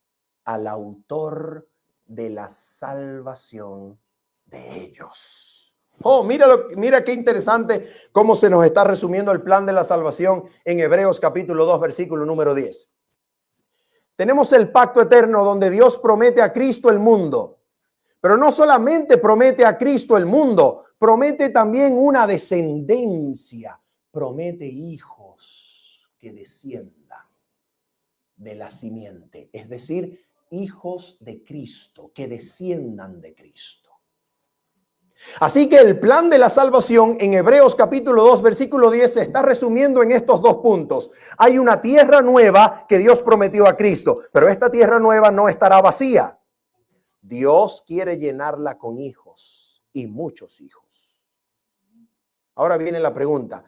al autor de la salvación de ellos. Oh, mira qué interesante cómo se nos está resumiendo el plan de la salvación en Hebreos capítulo 2, versículo número 10. Tenemos el pacto eterno donde Dios promete a Cristo el mundo, pero no solamente promete a Cristo el mundo, promete también una descendencia, promete hijos que desciendan de la simiente, es decir, hijos de Cristo, que desciendan de Cristo. Así que el plan de la salvación en Hebreos capítulo 2, versículo 10 se está resumiendo en estos dos puntos. Hay una tierra nueva que Dios prometió a Cristo, pero esta tierra nueva no estará vacía. Dios quiere llenarla con hijos y muchos hijos. Ahora viene la pregunta,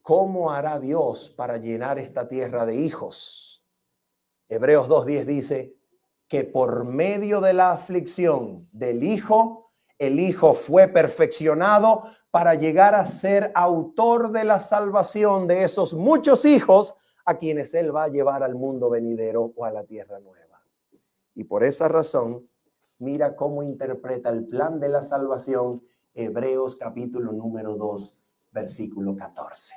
¿cómo hará Dios para llenar esta tierra de hijos? Hebreos 2:10 dice que por medio de la aflicción del Hijo, el Hijo fue perfeccionado para llegar a ser autor de la salvación de esos muchos hijos a quienes Él va a llevar al mundo venidero o a la tierra nueva. Y por esa razón, mira cómo interpreta el plan de la salvación Hebreos capítulo número 2, versículo 14.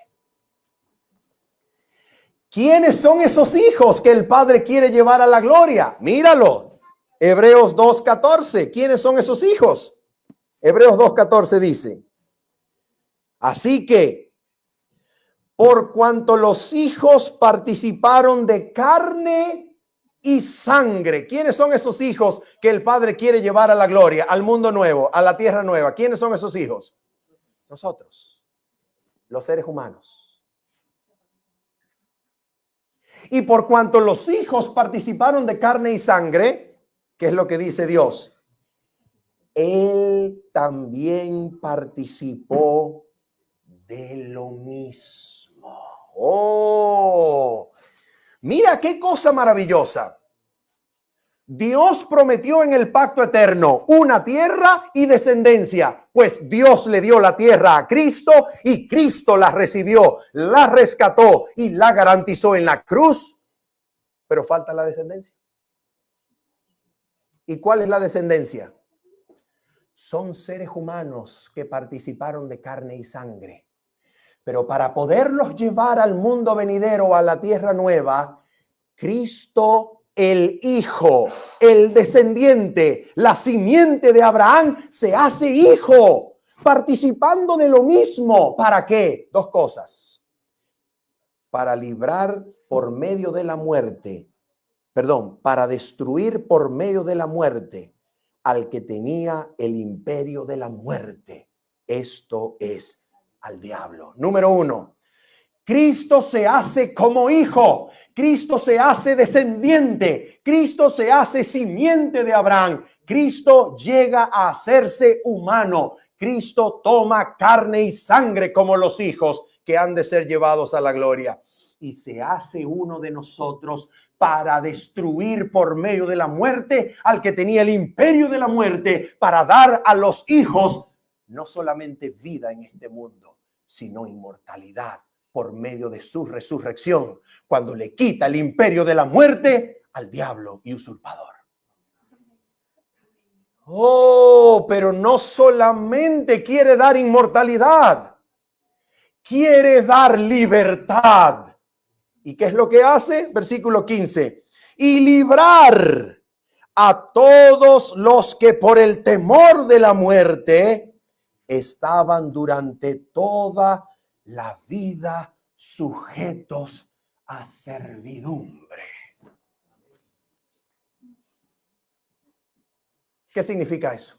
¿Quiénes son esos hijos que el Padre quiere llevar a la gloria? Míralo. Hebreos 2:14. ¿Quiénes son esos hijos? Hebreos 2:14 dice, así que, por cuanto los hijos participaron de carne y sangre. ¿Quiénes son esos hijos que el Padre quiere llevar a la gloria, al mundo nuevo, a la tierra nueva? ¿Quiénes son esos hijos? Nosotros, los seres humanos. Y por cuanto los hijos participaron de carne y sangre, ¿qué es lo que dice Dios? Él también participó de lo mismo. Oh, mira qué cosa maravillosa. Dios prometió en el pacto eterno una tierra y descendencia, pues Dios le dio la tierra a Cristo y Cristo la recibió, la rescató y la garantizó en la cruz, pero falta la descendencia. ¿Y cuál es la descendencia? Son seres humanos que participaron de carne y sangre, pero para poderlos llevar al mundo venidero, a la tierra nueva, Cristo, el Hijo, el descendiente, la simiente de Abraham, se hace hijo, participando de lo mismo. ¿Para qué? Dos cosas. Para librar por medio de la muerte, para destruir por medio de la muerte al que tenía el imperio de la muerte. Esto es al diablo. Número 1. Cristo se hace como hijo, Cristo se hace descendiente, Cristo se hace simiente de Abraham, Cristo llega a hacerse humano, Cristo toma carne y sangre como los hijos que han de ser llevados a la gloria y se hace uno de nosotros para destruir por medio de la muerte al que tenía el imperio de la muerte, para dar a los hijos no solamente vida en este mundo, sino inmortalidad por medio de su resurrección, cuando le quita el imperio de la muerte al diablo y usurpador. Oh, pero no solamente quiere dar inmortalidad, quiere dar libertad. ¿Y qué es lo que hace? Versículo 15. Y librar a todos los que por el temor de la muerte estaban durante toda la vida sujetos a servidumbre. ¿Qué significa eso?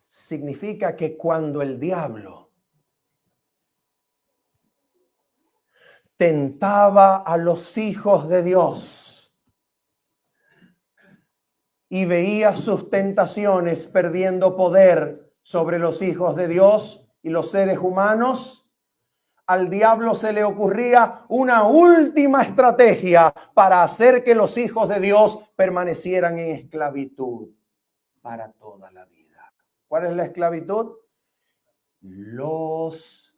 Significa que cuando el diablo tentaba a los hijos de Dios y veía sus tentaciones perdiendo poder sobre los hijos de Dios y los seres humanos, al diablo se le ocurría una última estrategia para hacer que los hijos de Dios permanecieran en esclavitud para toda la vida. ¿Cuál es la esclavitud? Los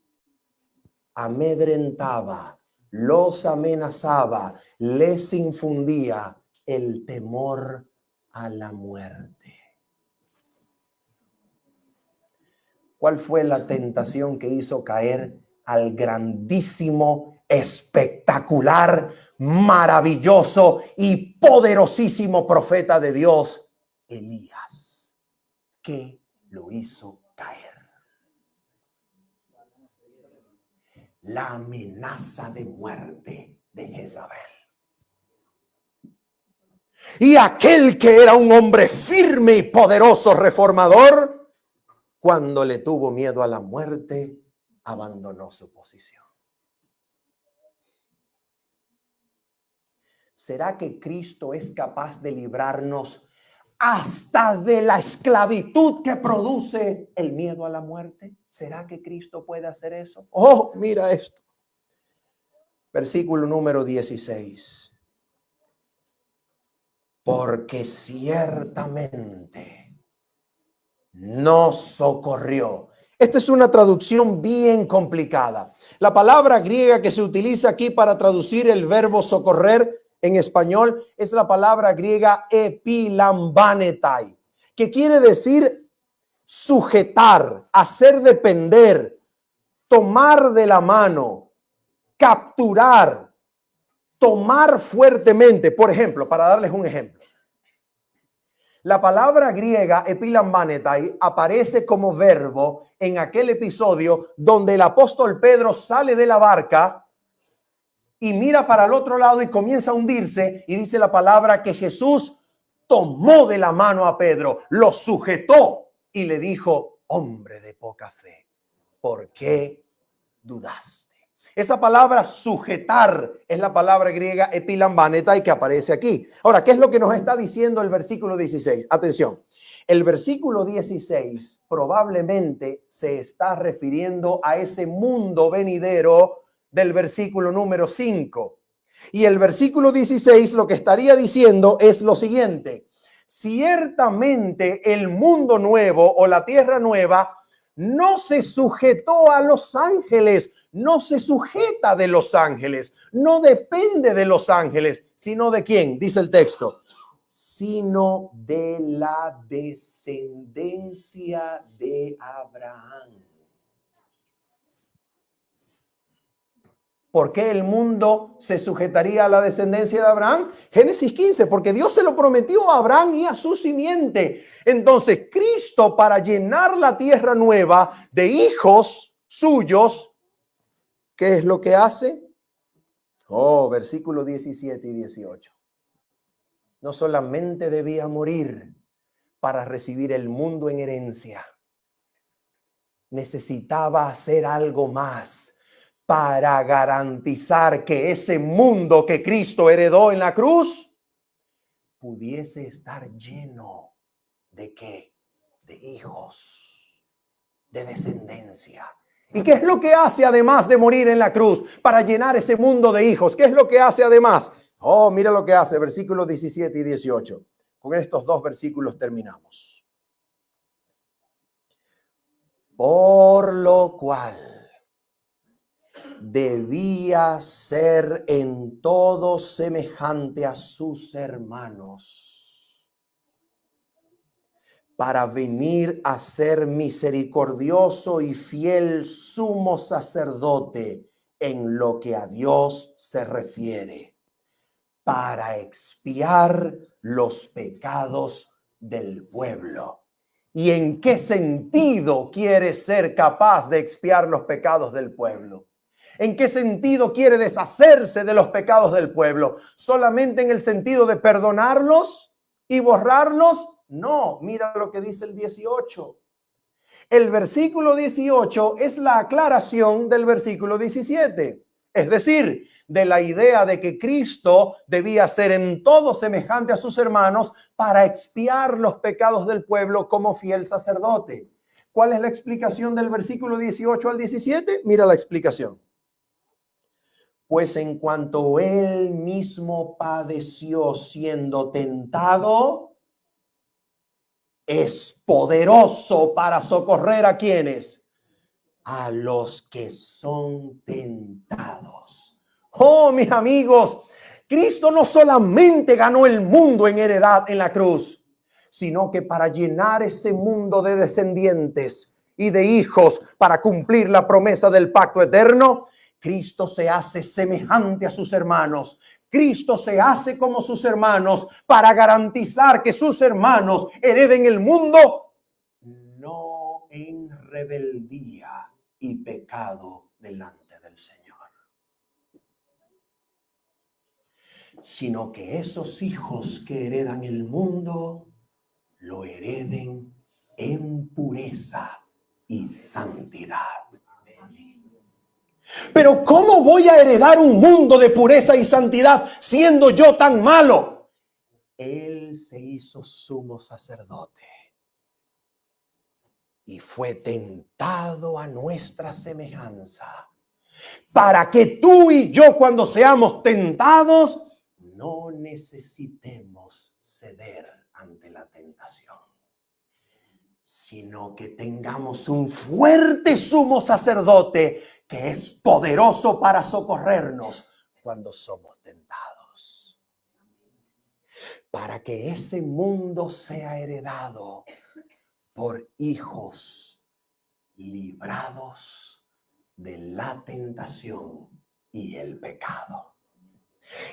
amedrentaba, los amenazaba, les infundía el temor a la muerte. ¿Cuál fue la tentación que hizo caer al grandísimo, espectacular, maravilloso y poderosísimo profeta de Dios, Elías? ¿Qué lo hizo caer? La amenaza de muerte de Jezabel. Y aquel que era un hombre firme y poderoso reformador, cuando le tuvo miedo a la muerte, abandonó su posición. ¿Será que Cristo es capaz de librarnos hasta de la esclavitud que produce el miedo a la muerte? ¿Será que Cristo puede hacer eso? Oh, mira esto. Versículo número 16. Porque ciertamente nos socorrió. Esta es una traducción bien complicada. La palabra griega que se utiliza aquí para traducir el verbo socorrer en español es la palabra griega epilambanetai, que quiere decir sujetar, hacer depender, tomar de la mano, capturar, tomar fuertemente. Por ejemplo, para darles un ejemplo, la palabra griega epilambanetai aparece como verbo en aquel episodio donde el apóstol Pedro sale de la barca y mira para el otro lado y comienza a hundirse, y dice la palabra que Jesús tomó de la mano a Pedro, lo sujetó y le dijo: hombre de poca fe, ¿por qué dudaste? Esa palabra sujetar es la palabra griega epilambanetai que aparece aquí. Ahora, ¿qué es lo que nos está diciendo el versículo 16? Atención. El versículo 16 probablemente se está refiriendo a ese mundo venidero del versículo número 5. Y el versículo 16 lo que estaría diciendo es lo siguiente: ciertamente el mundo nuevo o la tierra nueva no se sujetó a los ángeles, no se sujeta de los ángeles, no depende de los ángeles, sino de quién, dice el texto, sino de la descendencia de Abraham. ¿Por qué el mundo se sujetaría a la descendencia de Abraham? Génesis 15, porque Dios se lo prometió a Abraham y a su simiente. Entonces, Cristo, para llenar la tierra nueva de hijos suyos, ¿qué es lo que hace? Oh, versículos 17 y 18. No solamente debía morir para recibir el mundo en herencia, necesitaba hacer algo más para garantizar que ese mundo que Cristo heredó en la cruz pudiese estar lleno ¿de qué? De hijos, de descendencia. ¿Y qué es lo que hace además de morir en la cruz para llenar ese mundo de hijos? ¿Qué es lo que hace además? Oh, mira lo que hace, versículos 17 y 18. Con estos dos versículos terminamos. Por lo cual debía ser en todo semejante a sus hermanos, para venir a ser misericordioso y fiel sumo sacerdote en lo que a Dios se refiere, para expiar los pecados del pueblo. ¿Y en qué sentido quiere ser capaz de expiar los pecados del pueblo? ¿En qué sentido quiere deshacerse de los pecados del pueblo? ¿Solamente en el sentido de perdonarlos y borrarlos? No, mira lo que dice el 18. El versículo 18 es la aclaración del versículo 17. Es decir, de la idea de que Cristo debía ser en todo semejante a sus hermanos para expiar los pecados del pueblo como fiel sacerdote. ¿Cuál es la explicación del versículo 18 al 17? Mira la explicación. Pues en cuanto él mismo padeció siendo tentado, es poderoso para socorrer a quienes, a los que son tentados. Oh, mis amigos, Cristo no solamente ganó el mundo en heredad en la cruz, sino que para llenar ese mundo de descendientes y de hijos para cumplir la promesa del pacto eterno, Cristo se hace semejante a sus hermanos. Cristo se hace como sus hermanos para garantizar que sus hermanos hereden el mundo, no en rebeldía y pecado delante del Señor, sino que esos hijos que heredan el mundo lo hereden en pureza y santidad. Pero ¿cómo voy a heredar un mundo de pureza y santidad siendo yo tan malo? Él se hizo sumo sacerdote y fue tentado a nuestra semejanza, para que tú y yo, cuando seamos tentados, no necesitemos ceder ante la tentación, sino que tengamos un fuerte sumo sacerdote que es poderoso para socorrernos cuando somos tentados. Para que ese mundo sea heredado por hijos librados de la tentación y el pecado.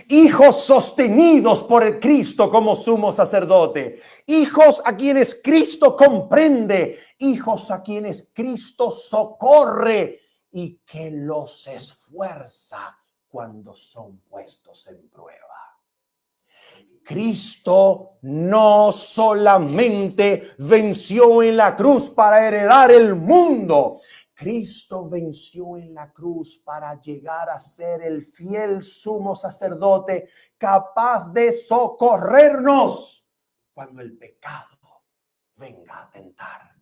Hijos sostenidos por el Cristo como sumo sacerdote. Hijos a quienes Cristo comprende. Hijos a quienes Cristo socorre y que los esfuerza cuando son puestos en prueba. Cristo no solamente venció en la cruz para heredar el mundo. Cristo venció en la cruz para llegar a ser el fiel sumo sacerdote capaz de socorrernos cuando el pecado venga a tentar.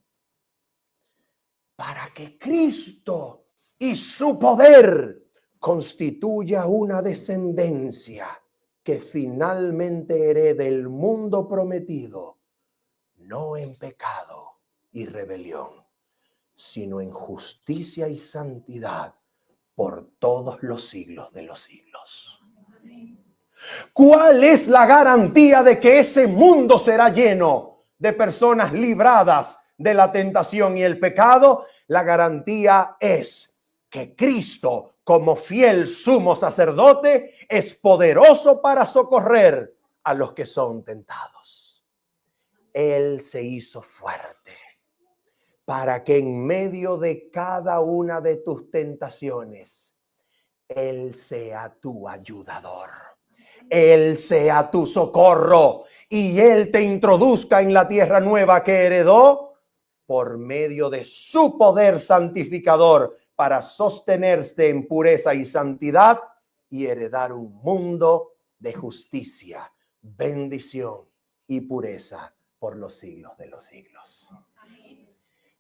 Para que Cristo y su poder constituya una descendencia que finalmente herede el mundo prometido, no en pecado y rebelión, sino en justicia y santidad por todos los siglos de los siglos. ¿Cuál es la garantía de que ese mundo será lleno de personas libradas de la tentación y el pecado? La garantía es que Cristo, como fiel sumo sacerdote, es poderoso para socorrer a los que son tentados. Él se hizo fuerte para que en medio de cada una de tus tentaciones, Él sea tu ayudador. Él sea tu socorro y Él te introduzca en la tierra nueva que heredó por medio de su poder santificador para sostenerse en pureza y santidad y heredar un mundo de justicia, bendición y pureza por los siglos de los siglos.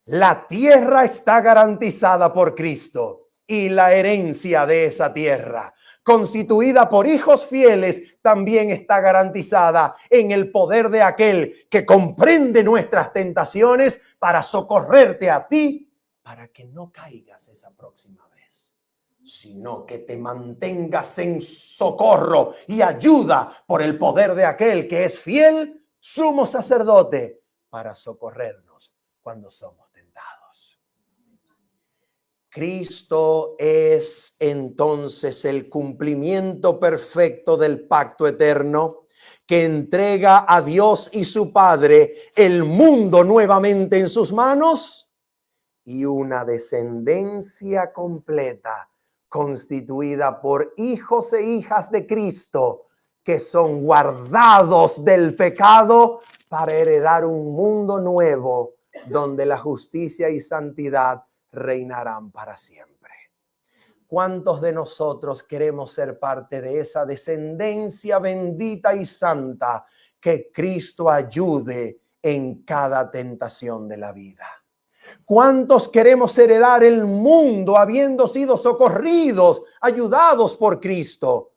La tierra está garantizada por Cristo y la herencia de esa tierra, constituida por hijos fieles, también está garantizada en el poder de aquel que comprende nuestras tentaciones para socorrerte a ti, para que no caigas esa próxima vez, sino que te mantengas en socorro y ayuda por el poder de aquel que es fiel, sumo sacerdote, para socorrernos cuando somos tentados. Cristo es entonces el cumplimiento perfecto del pacto eterno que entrega a Dios y su Padre el mundo nuevamente en sus manos y una descendencia completa constituida por hijos e hijas de Cristo que son guardados del pecado para heredar un mundo nuevo donde la justicia y santidad reinarán para siempre. ¿Cuántos de nosotros queremos ser parte de esa descendencia bendita y santa que Cristo ayude en cada tentación de la vida? ¿Cuántos queremos heredar el mundo habiendo sido socorridos, ayudados por Cristo,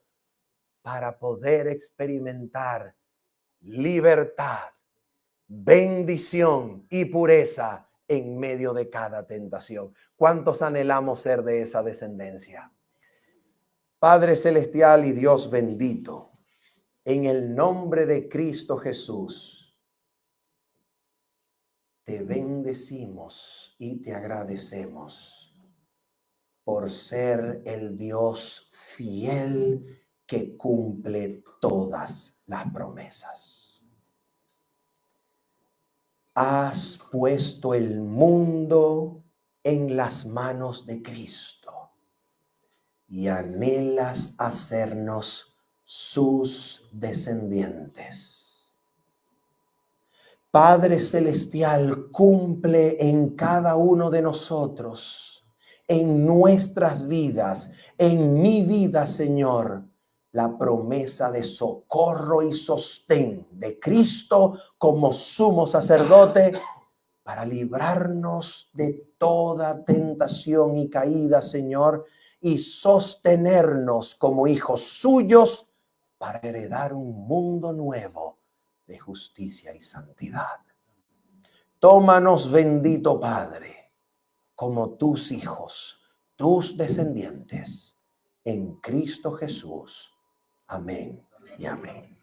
para poder experimentar libertad, bendición y pureza en medio de cada tentación? ¿Cuántos anhelamos ser de esa descendencia? Padre celestial y Dios bendito, en el nombre de Cristo Jesús, te bendecimos y te agradecemos por ser el Dios fiel que cumple todas las promesas. Has puesto el mundo en las manos de Cristo y anhelas hacernos sus descendientes. Padre celestial, cumple en cada uno de nosotros, en nuestras vidas, en mi vida, Señor, la promesa de socorro y sostén de Cristo como sumo sacerdote para librarnos de toda tentación y caída, Señor, y sostenernos como hijos suyos para heredar un mundo nuevo de justicia y santidad. Tómanos, bendito Padre, como tus hijos, tus descendientes, en Cristo Jesús. Amén y amén.